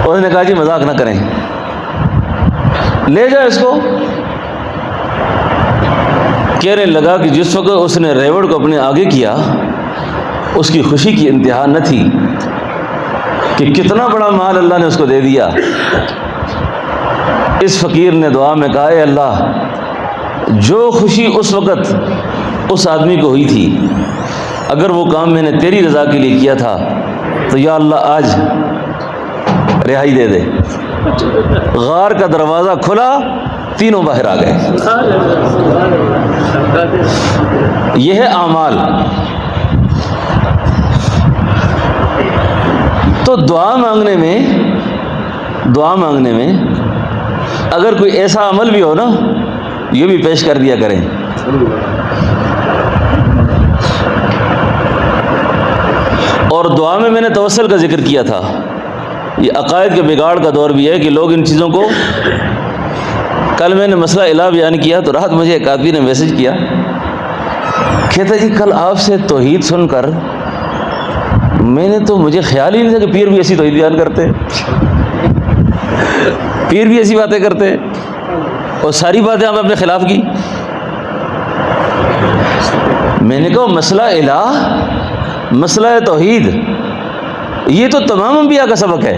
اس نے کہا جی مذاق نہ کریں، لے جا اس کو۔ کہنے لگا کہ جس وقت اس نے ریوڑ کو اپنے آگے کیا، اس کی خوشی کی انتہا نہ تھی کہ کتنا بڑا مال اللہ نے اس کو دے دیا۔ اس فقیر نے دعا میں کہا اے اللہ، جو خوشی اس وقت اس آدمی کو ہوئی تھی، اگر وہ کام میں نے تیری رضا کے لیے کیا تھا تو یا اللہ آج رہائی دے دے۔ غار کا دروازہ کھلا، تینوں باہر آ گئے۔ یہ ہے اعمال۔ تو دعا مانگنے میں اگر کوئی ایسا عمل بھی ہو نا، یہ بھی پیش کر دیا کریں۔ اور دعا میں نے توسل کا ذکر کیا تھا۔ یہ عقائد کے بگاڑ کا دور بھی ہے کہ لوگ ان چیزوں کو، کل میں نے مسئلہ الہ بیان کیا تو رات مجھے ایک آدمی نے میسج کیا، کہتا جی کل آپ سے توحید سن کر میں نے تو مجھے خیال ہی نہیں تھا کہ پیر بھی ایسی توحید بیان کرتے، پیر بھی ایسی باتیں کرتے، اور ساری باتیں آپ اپنے خلاف کی۔ میں نے کہا مسئلہ الہ، مسئلہ توحید، یہ تو تمام انبیاء کا سبق ہے،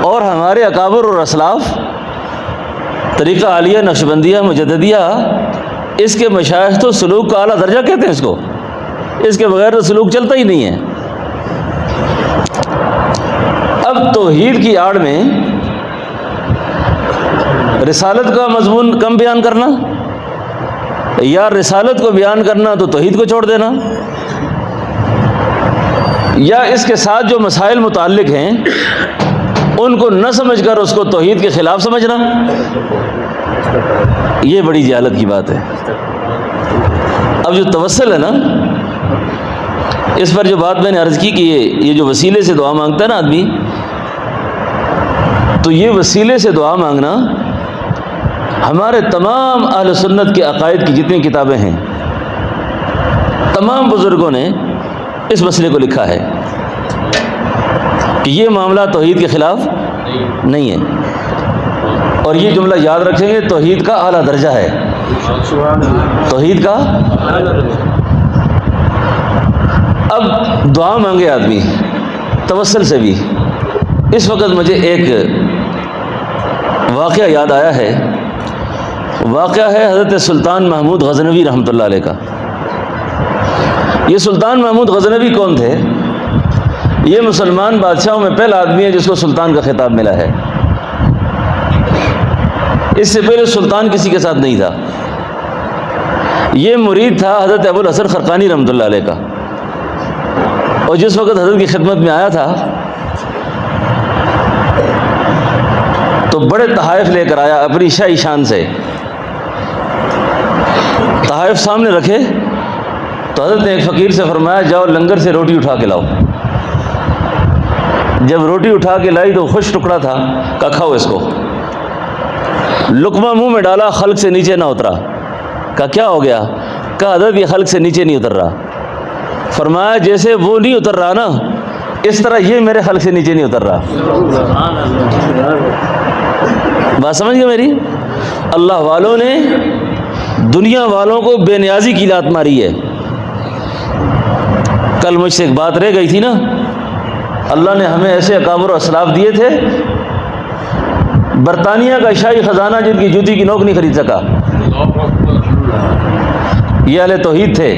اور ہمارے اکابر اور اسلاف، طریقہ عالیہ، نقشبندیہ، مجددیہ، اس کے مشائخ تو سلوک کا اعلیٰ درجہ کہتے ہیں اس کو، اس کے بغیر تو سلوک چلتا ہی نہیں ہے۔ اب توحید کی آڑ میں رسالت کا مضمون کم بیان کرنا یا رسالت کو بیان کرنا تو توحید کو چھوڑ دینا، یا اس کے ساتھ جو مسائل متعلق ہیں ان کو نہ سمجھ کر اس کو توحید کے خلاف سمجھنا، یہ بڑی جہالت کی بات ہے۔ اب جو توسل ہے نا، اس پر جو بات میں نے عرض کی کہ یہ جو وسیلے سے دعا مانگتا ہے نا آدمی، تو یہ وسیلے سے دعا مانگنا ہمارے تمام اہل سنت کے عقائد کی جتنی کتابیں ہیں، تمام بزرگوں نے اس مسئلے کو لکھا ہے کہ یہ معاملہ توحید کے خلاف نہیں ہے، اور یہ جملہ یاد رکھیں گے، توحید کا اعلیٰ درجہ ہے، توحید کا۔ اب دعا مانگے آدمی توسل سے بھی، اس وقت مجھے ایک واقعہ یاد آیا ہے، واقعہ ہے حضرت سلطان محمود غزنوی رحمۃ اللہ علیہ کا۔ یہ سلطان محمود غزنوی کون تھے؟ یہ مسلمان بادشاہوں میں پہلا آدمی ہے جس کو سلطان کا خطاب ملا ہے، اس سے پہلے سلطان کسی کے ساتھ نہیں تھا۔ یہ مرید تھا حضرت ابو الحسن خرقانی رحمۃ اللہ علیہ کا، اور جس وقت حضرت کی خدمت میں آیا تھا تو بڑے تحائف لے کر آیا اپنی شاہی شان سے۔ تحائف سامنے رکھے تو حضرت نے ایک فقیر سے فرمایا جاؤ لنگر سے روٹی اٹھا کے لاؤ۔ جب روٹی اٹھا کے لائی تو خوش ٹکڑا تھا، کہا کھاؤ اس کو۔ لقمہ منہ میں ڈالا، خلق سے نیچے نہ اترا۔ کہا کیا ہو گیا؟ کہا حضرت یہ خلق سے نیچے نہیں اتر رہا۔ فرمایا جیسے وہ نہیں اتر رہا نا، اس طرح یہ میرے خلق سے نیچے نہیں اتر رہا۔ بات سمجھ گئے میری؟ اللہ والوں نے دنیا والوں کو بے نیازی کی لات ماری ہے۔ کل مجھ سے ایک بات رہ گئی تھی نا، اللہ نے ہمیں ایسے اکابر و اسلاف دیے تھے، برطانیہ کا شاہی خزانہ جن کی جوتی کی نوک نہیں خرید سکا، یہ اہل توحید تھے،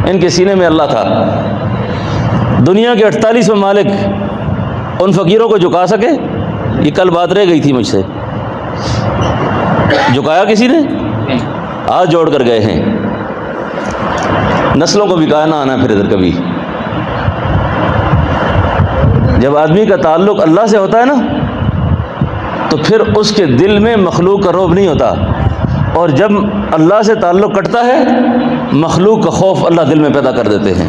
ان کے سینے میں اللہ تھا۔ دنیا کے 48 ممالک ان فقیروں کو جھکا سکے؟ یہ کل بات رہ گئی تھی مجھ سے۔ جھکایا کسی نے؟ ہاتھ جوڑ کر گئے ہیں۔ نسلوں کو بھی کہا نہ آنا پھر ادھر کبھی۔ جب آدمی کا تعلق اللہ سے ہوتا ہے نا تو پھر اس کے دل میں مخلوق کا رعب نہیں ہوتا، اور جب اللہ سے تعلق کٹتا ہے مخلوق کا خوف اللہ دل میں پیدا کر دیتے ہیں۔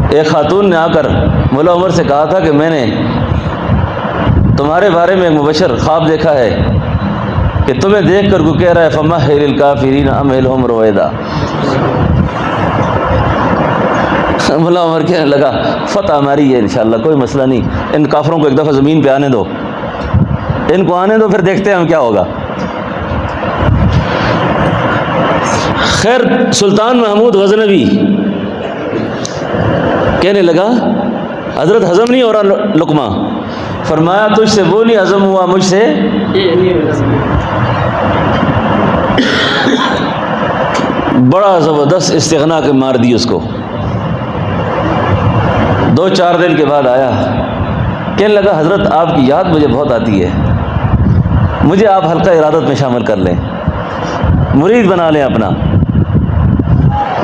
ایک خاتون نے آ کر مولا عمر سے کہا تھا کہ میں نے تمہارے بارے میں ایک مبشر خواب دیکھا ہے کہ تمہیں دیکھ کر کو کہہ رہا ہے فمہل الکافرین امہلہم رویدا۔ مولا عمر کہنے لگا فتح ہماری ہے انشاءاللہ، کوئی مسئلہ نہیں، ان کافروں کو ایک دفعہ زمین پہ آنے دو، ان کو آنے دو، پھر دیکھتے ہیں ہم کیا ہوگا۔ خیر سلطان محمود غزنوی کہنے لگا حضرت ہضم نہیں ہو رہا لقمہ۔ فرمایا تجھ سے وہ نہیں ہضم ہوا، مجھ سے بڑا زبردست استغنا کے مار دی اس کو۔ 2-4 دن کے بعد آیا، کہنے لگا حضرت آپ کی یاد مجھے بہت آتی ہے، مجھے آپ حلقہ ارادت میں شامل کر لیں، مرید بنا لیں اپنا۔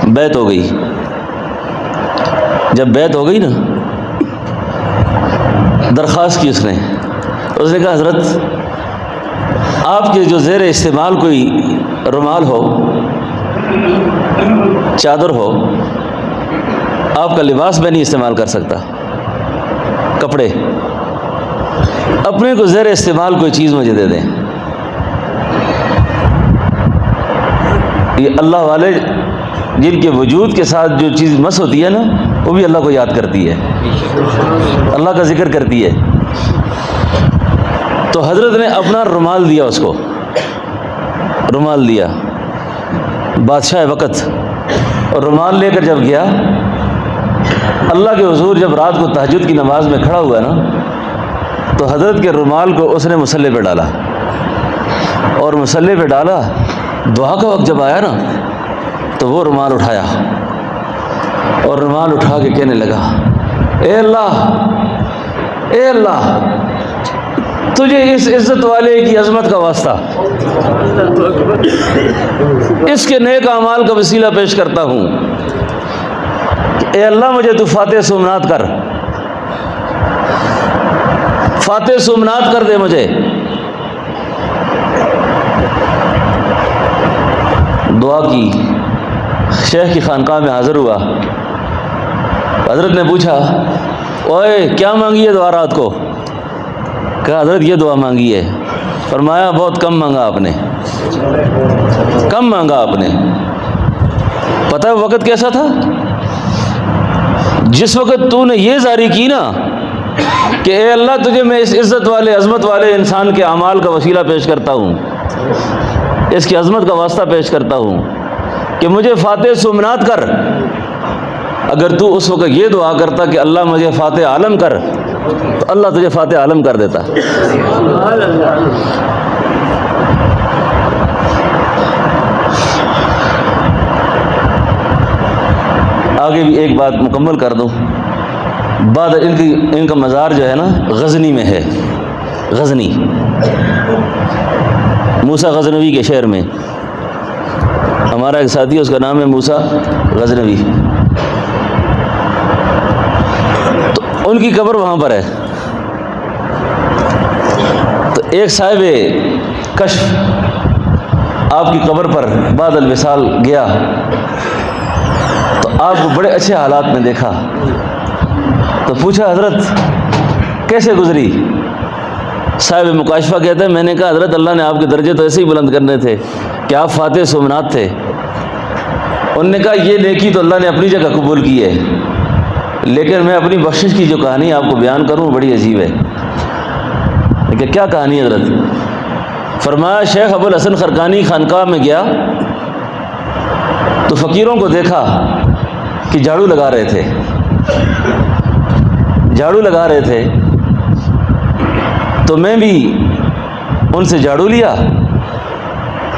بیعت ہو گئی۔ جب بیعت ہو گئی نا، درخواست کی اس نے کہا حضرت آپ کے جو زیر استعمال کوئی رومال ہو، چادر ہو، آپ کا لباس میں نہیں استعمال کر سکتا، کپڑے، اپنے کو زیر استعمال کوئی چیز مجھے دے دیں۔ یہ اللہ والے جن کے وجود کے ساتھ جو چیز مس ہوتی ہے نا، وہ بھی اللہ کو یاد کرتی ہے، اللہ کا ذکر کرتی ہے۔ تو حضرت نے اپنا رومال دیا اس کو، رومال دیا بادشاہ وقت، اور رومال لے کر جب گیا اللہ کے حضور، جب رات کو تہجد کی نماز میں کھڑا ہوا نا تو حضرت کے رومال کو اس نے مصلی پہ ڈالا، اور مصلی پہ ڈالا، دعا کا وقت جب آیا نا تو وہ رومال اٹھایا اور رومال اٹھا کے کہنے لگا، اے اللہ تجھے اس عزت والے کی عظمت کا واسطہ، اس کے نیک اعمال کا وسیلہ پیش کرتا ہوں، اے اللہ مجھے تو فاتح سومنات کر، فاتح سومنات کر دے مجھے۔ دعا کی، شیخ کی خانقاہ میں حاضر ہوا، حضرت نے پوچھا، اوئے کیا مانگی ہے دعا رات کو؟ کہا حضرت یہ دعا مانگی ہے۔ فرمایا بہت کم مانگا آپ نے، کم مانگا آپ نے۔ پتہ ہے وقت کیسا تھا؟ جس وقت تو نے یہ زاری کی نا کہ اے اللہ تجھے میں اس عزت والے عظمت والے انسان کے اعمال کا وسیلہ پیش کرتا ہوں، اس کی عظمت کا واسطہ پیش کرتا ہوں کہ مجھے فاتح سومنات کر، اگر تو اس وقت یہ دعا کرتا کہ اللہ مجھے فاتح عالم کر تو اللہ تجھے فاتح عالم کر دیتا۔ آگے بھی ایک بات مکمل کر دوں، بعد ان کا مزار جو ہے نا غزنی میں ہے، غزنی، موسیٰ غزنوی کے شہر میں۔ ہمارا ایک ساتھی ہے، اس کا نام ہے موسیٰ غزنوی، تو ان کی قبر وہاں پر ہے۔ تو ایک صاحب کشف آپ کی قبر پر بعد الوصال گیا تو آپ کو بڑے اچھے حالات میں دیکھا، تو پوچھا حضرت کیسے گزری؟ صاحب مکاشفہ کہتے ہیں میں نے کہا حضرت اللہ نے آپ کے درجے تو ایسے ہی بلند کرنے تھے کہ آپ فاتح سومنات تھے۔ انہوں نے کہا یہ نیکی تو اللہ نے اپنی جگہ قبول کی ہے، لیکن میں اپنی بخشش کی جو کہانی آپ کو بیان کروں بڑی عجیب ہے۔ لیکن کیا کہانی حضرت؟ فرمایا شیخ ابو الحسن خرقانی خانقاہ میں گیا تو فقیروں کو دیکھا کہ جھاڑو لگا رہے تھے، جھاڑو لگا رہے تھے، تو میں بھی ان سے جھاڑو لیا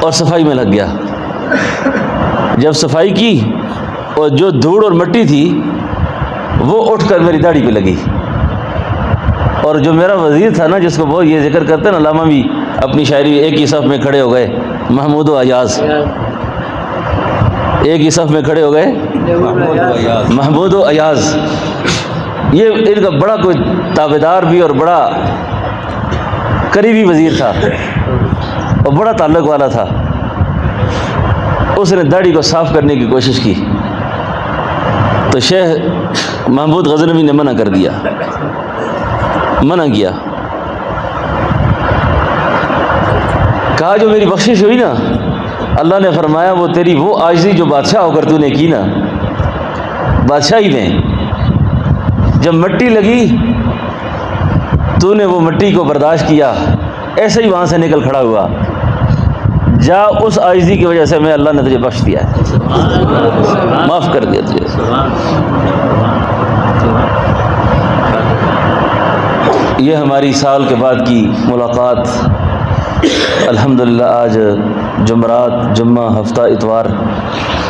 اور صفائی میں لگ گیا۔ جب صفائی کی اور جو دھوڑ اور مٹی تھی وہ اٹھ کر میری داڑھی پہ لگی، اور جو میرا وزیر تھا نا جس کو وہ یہ ذکر کرتے ہیں نا علامہ بھی اپنی شاعری ایک ہی صف میں کھڑے ہو گئے، محمود و ایاز، ایک ہی صف میں کھڑے ہو گئے محمود و ایاز، یہ ان کا بڑا کوئی تابعدار بھی اور بڑا قریبی وزیر تھا اور بڑا تعلق والا تھا۔ اس نے داڑھی کو صاف کرنے کی کوشش کی تو شیخ محمود غزنوی نے منع کر دیا، منع کیا، کہا جو میری بخشش ہوئی نا اللہ نے فرمایا وہ تیری وہ عاجزی جو بادشاہ ہو کر تو نے کی نا بادشاہی میں، جب مٹی لگی تو نے وہ مٹی کو برداشت کیا، ایسے ہی وہاں سے نکل کھڑا ہوا، جا اس عاجزی کی وجہ سے میں اللہ نے تجھے بخش دیا ہے، معاف کر دیا تجھے۔ یہ ہماری سال کے بعد کی ملاقات الحمدللہ آج جمعرات، جمعہ، ہفتہ، اتوار،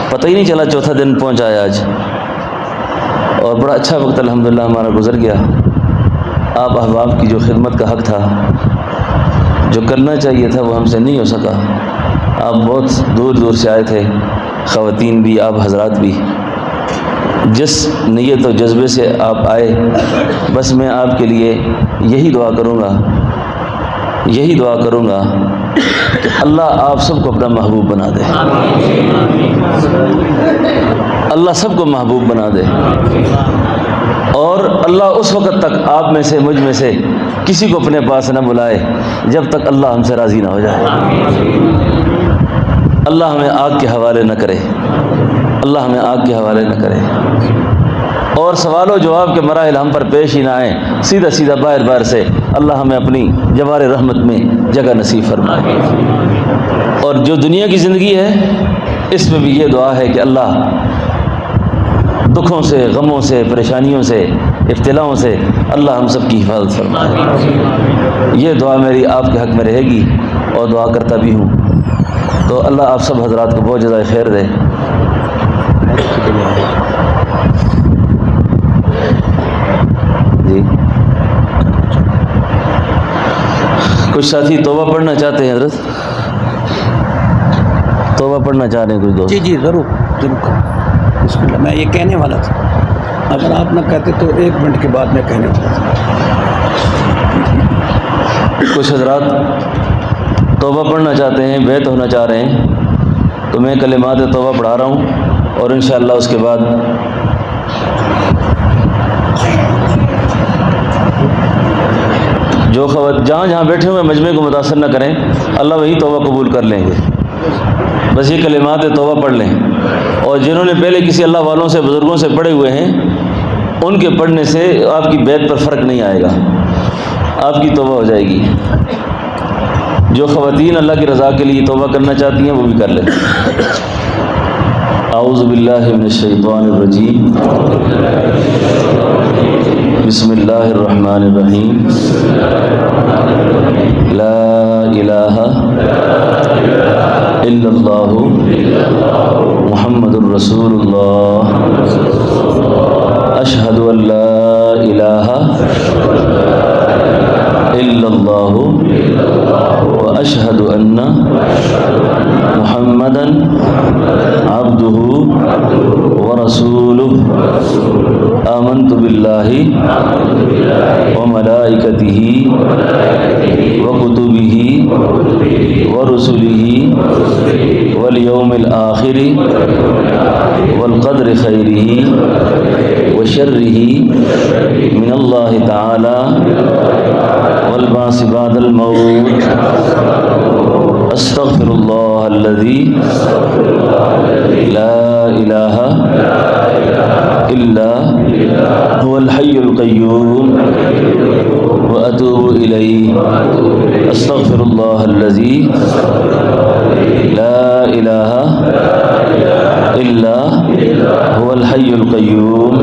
پتہ ہی نہیں چلا چوتھا دن پہنچا ہے آج، اور بڑا اچھا وقت الحمدللہ ہمارا گزر گیا۔ آپ احباب کی جو خدمت کا حق تھا، جو کرنا چاہیے تھا وہ ہم سے نہیں ہو سکا۔ آپ بہت دور دور سے آئے تھے، خواتین بھی، آپ حضرات بھی، جس نیت و جذبے سے آپ آئے، بس میں آپ کے لیے یہی دعا کروں گا، یہی دعا کروں گا کہ اللہ آپ سب کو اپنا محبوب بنا دے، اللہ سب کو محبوب بنا دے، اور اللہ اس وقت تک آپ میں سے، مجھ میں سے کسی کو اپنے پاس نہ بلائے جب تک اللہ ہم سے راضی نہ ہو جائے۔ اللہ ہمیں آگ کے حوالے نہ کرے، اللہ ہمیں آگ کے حوالے نہ کرے، اور سوال و جواب کے مراحل ہم پر پیش ہی نہ آئیں، سیدھا سیدھا باہر باہر سے اللہ ہمیں اپنی جوار رحمت میں جگہ نصیب فرمائے۔ اور جو دنیا کی زندگی ہے اس میں بھی یہ دعا ہے کہ اللہ دکھوں سے، غموں سے، پریشانیوں سے ابتلاؤں سے اللہ ہم سب کی حفاظت فرمائے۔ یہ دعا میری آپ کے حق میں رہے گی اور دعا کرتا بھی ہوں۔ تو اللہ آپ سب حضرات کو بہت جزائے خیر دے۔ جی کچھ ساتھی توبہ پڑھنا چاہتے ہیں حضرت؟ توبہ پڑھنا چاہ رہے ہیں کچھ دوست؟ جی ضرور بسم اللہ۔ میں یہ کہنے والا تھا، اگر آپ نہ کہتے تو 1 منٹ کے بعد میں کہنے والا تھا۔ کچھ حضرات توبہ پڑھنا چاہتے ہیں، بیعت ہونا چاہ رہے ہیں، تو میں کلمات توبہ پڑھا رہا ہوں اور انشاءاللہ اس کے بعد جو جہاں جہاں بیٹھے ہوئے مجمع کو متاثر نہ کریں، اللہ وہی توبہ قبول کر لیں گے۔ بس یہ کلمات توبہ پڑھ لیں، اور جنہوں نے پہلے کسی اللہ والوں سے بزرگوں سے پڑھے ہوئے ہیں ان کے پڑھنے سے آپ کی بیعت پر فرق نہیں آئے گا، آپ کی توبہ ہو جائے گی۔ جو خواتین اللہ کی رضا کے لیے توبہ کرنا چاہتی ہیں وہ بھی کر لیں۔ اعوذ باللہ من الشیطان الرجیم، بسم اللہ الرحمن الرحیم، لا الہ الا اللہ محمد الرسول اللہ، اشہد ان لا الہ الا اللہ واشہد ان محمدا عبدہ ورسولہ، آمنت باللہ وملائکتہ وکتبہ ورسلہ والیوم الآخر والقدر خیرہ وشرہ من اللہ تعالی والبعث بعد الموت، استغفر اللہ الذی لا الہ الا هو الحی القیوم واتوب الیہ، استغفر اللہ الذی لا الہ الا هو الحی القیوم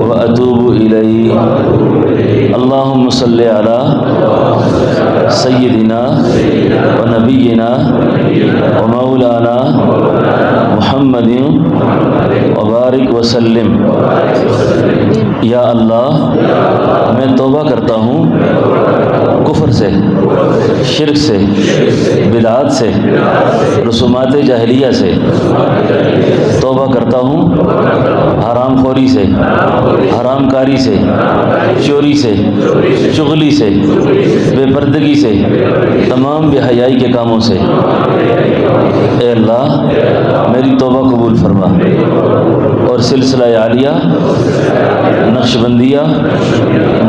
واتوب الیہ۔ اللہم صلی علی سیدنا ونبینا ومولانا محمد وبارک وسلم۔ یا اللہ میں توبہ کرتا ہوں کفر سے، شرک سے، بدعات سے، رسومات جاہلیہ سے، توبہ کرتا ہوں حرام خوری سے، حرام کاری سے، چوری سے، چغلی سے، بے پردگی سے، تمام بے حیائی کے کاموں سے۔ اے اللہ میری توبہ قبول فرما، اور سلسلہ عالیہ، نقش بندیہ،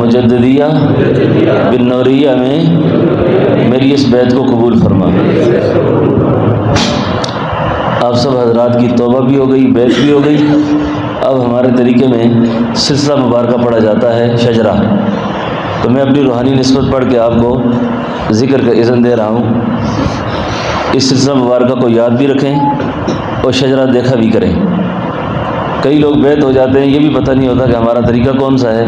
مجددیہ، بالنوریہ میں میری اس بیعت کو قبول فرما۔ آپ سب حضرات کی توبہ بھی ہو گئی، بیعت بھی ہو گئی۔ اب ہمارے طریقے میں سلسلہ مبارکہ پڑھا جاتا ہے شجرہ، تو میں اپنی روحانی نسبت پڑھ کے آپ کو ذکر کا اذن دے رہا ہوں۔ اس سلسلہ مبارکہ کو یاد بھی رکھیں اور شجرہ دیکھا بھی کریں۔ کئی لوگ بیعت ہو جاتے ہیں، یہ بھی پتہ نہیں ہوتا کہ ہمارا طریقہ کون سا ہے،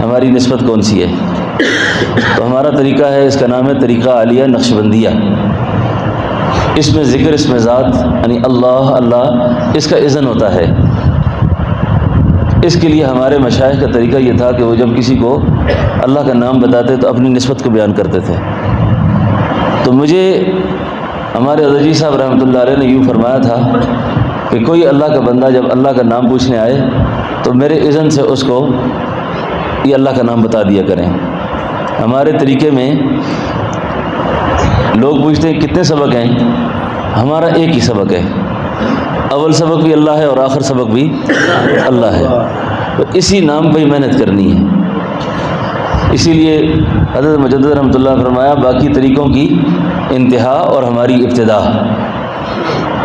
ہماری نسبت کون سی ہے۔ تو ہمارا طریقہ ہے، اس کا نام ہے طریقہ عالیہ نقش بندیہ۔ اس میں ذکر، اس میں ذات، یعنی اللہ اللہ، اس کا اذن ہوتا ہے۔ اس کے لیے ہمارے مشائخ کا طریقہ یہ تھا کہ وہ جب کسی کو اللہ کا نام بتاتے تو اپنی نسبت کو بیان کرتے تھے۔ تو مجھے ہمارے حضرت صاحب رحمۃ اللہ علیہ نے یوں فرمایا تھا کہ کوئی اللہ کا بندہ جب اللہ کا نام پوچھنے آئے تو میرے اذن سے اس کو یہ اللہ کا نام بتا دیا کریں۔ ہمارے طریقے میں لوگ پوچھتے ہیں کتنے سبق ہیں، ہمارا ایک ہی سبق ہے، اول سبق بھی اللہ ہے اور آخر سبق بھی اللہ ہے، تو اسی نام پہ ہی محنت کرنی ہے۔ اسی لیے حضرت مجدد رحمۃ اللہ فرمایا باقی طریقوں کی انتہا اور ہماری ابتدا۔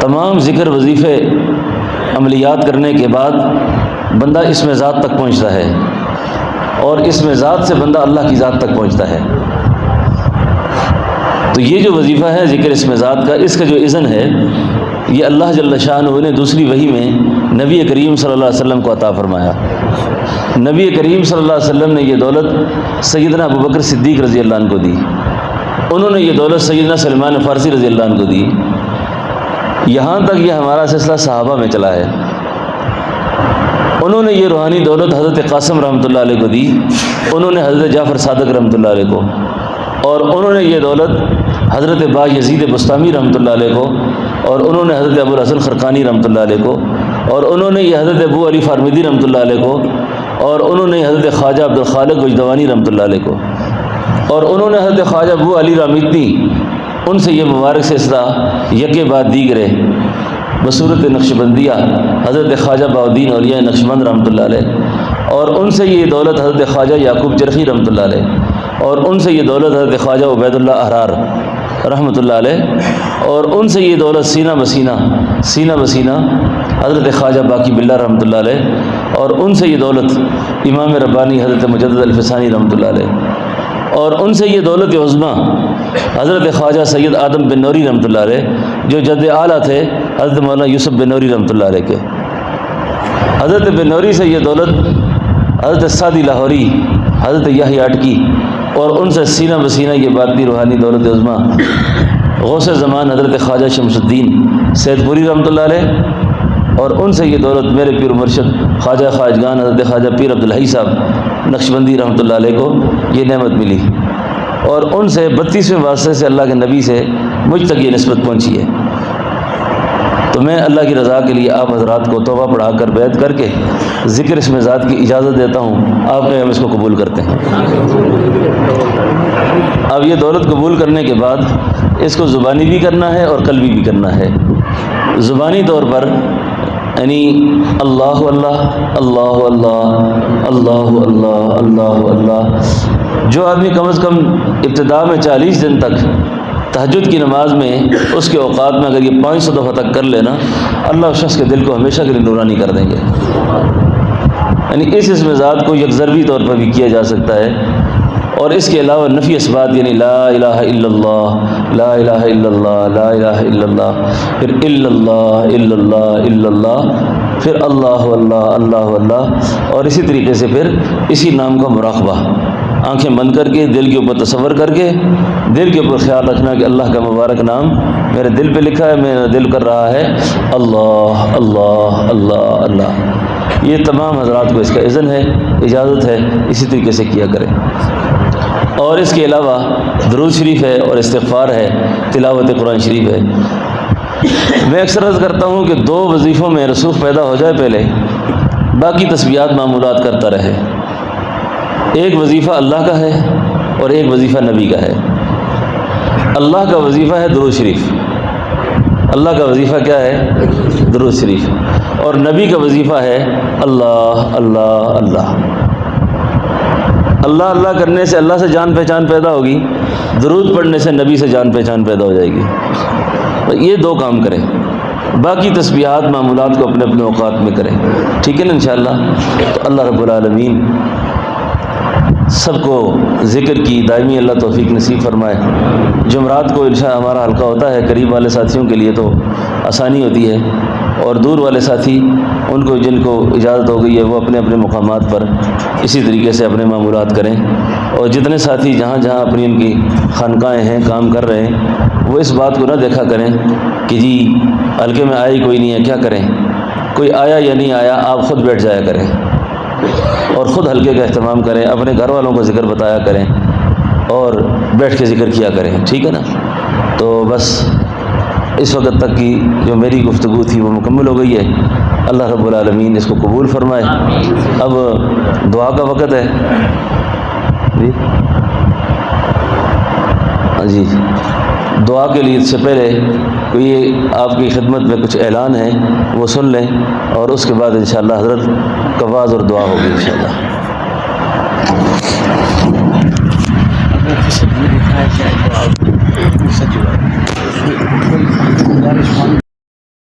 تمام ذکر، وظیفے، عملیات کرنے کے بعد بندہ اس میں ذات تک پہنچتا ہے، اور اس میں ذات سے بندہ اللہ کی ذات تک پہنچتا ہے۔ تو یہ جو وظیفہ ہے ذکر اس میں ذات کا، اس کا جو اذن ہے یہ اللہ جل شانہ نے دوسری وحی میں نبی کریم صلی اللہ علیہ وسلم کو عطا فرمایا۔ نبی کریم صلی اللہ علیہ وسلم نے یہ دولت سیدنا ابوبکر صدیق رضی اللہ عنہ کو دی، انہوں نے یہ دولت سیدنا سلمان فارسی رضی اللہ عنہ کو دی، یہاں تک یہ ہمارا سلسلہ صحابہ میں چلا ہے۔ انہوں نے یہ روحانی دولت حضرت قاسم رحمۃ اللہ علیہ کو دی، انہوں نے حضرت جعفر صادق رحمۃ اللہ علیہ کو، اور انہوں نے یہ دولت حضرت با یزید بستامی رحمۃ اللہ علیہ کو، اور انہوں نے حضرت ابو الحسن خرقانی رحمۃ اللہ علیہ کو، اور انہوں نے یہ حضرت ابو علی فارمدی رحمۃ اللہ علیہ کو، اور انہوں نے حضرت خواجہ عبدالخالق وجدوانی رحمۃ اللہ علیہ کو، اور انہوں نے حضرت خواجہ ابو علی رامیتنی، ان سے یہ مبارک سلسلہ یکے بعد دیگرے بصورت نقشبندیہ حضرت خواجہ بہاؤالدین اولیاء نقشبند رحمۃ اللہ علیہ، اور ان سے یہ دولت حضرت خواجہ یعقوب چرخی رحمۃ اللہ علیہ، اور ان سے یہ دولت حضرت خواجہ عبید اللہ احرار رحمۃ اللہ علیہ، اور ان سے یہ دولت سینہ بسینہ حضرت خواجہ باقی باللہ رحمۃ اللہ علیہ، اور ان سے یہ دولت امام ربانی حضرت مجدد الفسانی رحمۃ اللہ علیہ، اور ان سے یہ دولت عظمیٰ حضرت خواجہ سید آدم بن نوری رحمۃ اللہ علیہ، جو جد اعلیٰ تھے حضرت مولانا یوسف بن نوری رحمۃ اللہ علیہ کے۔ حضرت بن نوری سے یہ دولت حضرت سعدی لاہوری، حضرت یحییٰ اٹکی، اور ان سے سینہ بسینہ یہ باطنی روحانی دولت عظمیٰ غوث زمان حضرت خواجہ شمس الدین سید پوری رحمۃ اللہ علیہ، اور ان سے یہ دولت میرے پیر مرشد خواجہ خواجگان حضرت خواجہ پیر عبدالحی صاحب نقشبندی رحمۃ اللہ علیہ کو یہ نعمت ملی، اور ان سے 32ویں واسطے سے اللہ کے نبی سے مجھ تک یہ نسبت پہنچی ہے۔ تو میں اللہ کی رضا کے لیے آپ حضرات کو توبہ پڑھا کر بیعت کر کے ذکر اسم ذات کی اجازت دیتا ہوں، آپ نے ہم اس کو قبول کرتے ہیں۔ اب یہ دولت قبول کرنے کے بعد اس کو زبانی بھی کرنا ہے اور قلبی بھی کرنا ہے۔ زبانی طور پر یعنی اللہ اللہ اللہ اللہ اللہ اللہ اللہ اللہ، جو آدمی کم از کم ابتدا میں 40 دن تک تہجد کی نماز میں اس کے اوقات میں اگر یہ 500 دفعہ تک کر لینا، اللہ اس شخص کے دل کو ہمیشہ کے لیے نورانی کر دیں گے۔ یعنی اس اسم ذات کو یک ضربی طور پر بھی کیا جا سکتا ہے، اور اس کے علاوہ نفی اثبات یعنی لا الہ الا اللہ لا الہ الا اللہ لا الہ الا اللہ، پھر الا اللہ الا اللہ الا اللہ، پھر اللہ اللہ اللہ اللہ، اور اسی طریقے سے پھر اسی نام کا مراقبہ، آنکھیں بند کر کے دل کے اوپر تصور کر کے دل کے اوپر خیال رکھنا کہ اللہ کا مبارک نام میرے دل پہ لکھا ہے، میرا دل کر رہا ہے اللہ اللہ اللہ اللہ۔ یہ تمام حضرات کو اس کا اذن ہے، اجازت ہے، اسی طریقے سے کیا کریں۔ اور اس کے علاوہ درود شریف ہے اور استغفار ہے، تلاوت قرآن شریف ہے۔ میں اکثر عرض کرتا ہوں کہ 2 وظیفوں میں رسوخ پیدا ہو جائے پہلے، باقی تسبیحات معمولات کرتا رہے۔ ایک وظیفہ اللہ کا ہے اور ایک وظیفہ نبی کا ہے۔ اللہ کا وظیفہ ہے درود شریف، اللہ کا وظیفہ کیا ہے؟ درود شریف، اور نبی کا وظیفہ ہے اللہ اللہ اللہ۔ اللہ اللہ کرنے سے اللہ سے جان پہچان پیدا ہوگی، درود پڑھنے سے نبی سے جان پہچان پیدا ہو جائے گی۔ تو یہ 2 کام کریں، باقی تسبیحات معمولات کو اپنے اپنے اوقات میں کریں، ٹھیک ہے نا انشاءاللہ۔ تو اللہ رب العالمین سب کو ذکر کی دائمی اللہ توفیق نصیب فرمائے۔ جمعرات کو انشاء ہمارا حلقہ ہوتا ہے، قریب والے ساتھیوں کے لیے تو آسانی ہوتی ہے، اور دور والے ساتھی ان کو جن کو اجازت ہو گئی ہے وہ اپنے اپنے مقامات پر اسی طریقے سے اپنے معمولات کریں، اور جتنے ساتھی جہاں جہاں اپنی ان کی خانقاہیں ہیں کام کر رہے ہیں، وہ اس بات کو نہ دیکھا کریں کہ جی حلقے میں آیا ہی کوئی نہیں ہے، کیا کریں، کوئی آیا یا نہیں آیا، آپ خود بیٹھ جایا کریں اور خود حلقے کا اہتمام کریں، اپنے گھر والوں کو ذکر بتایا کریں اور بیٹھ کے ذکر کیا کریں، ٹھیک ہے نا۔ تو بس اس وقت تک کی جو میری گفتگو تھی وہ مکمل ہو گئی ہے، اللہ رب العالمین اس کو قبول فرمائے۔ اب دعا کا وقت ہے جی، دعا کے لیے سے پہلے کوئی آپ کی خدمت میں کچھ اعلان ہے وہ سن لیں، اور اس کے بعد انشاءاللہ حضرت کا وعظ اور دعا ہوگی انشاءاللہ۔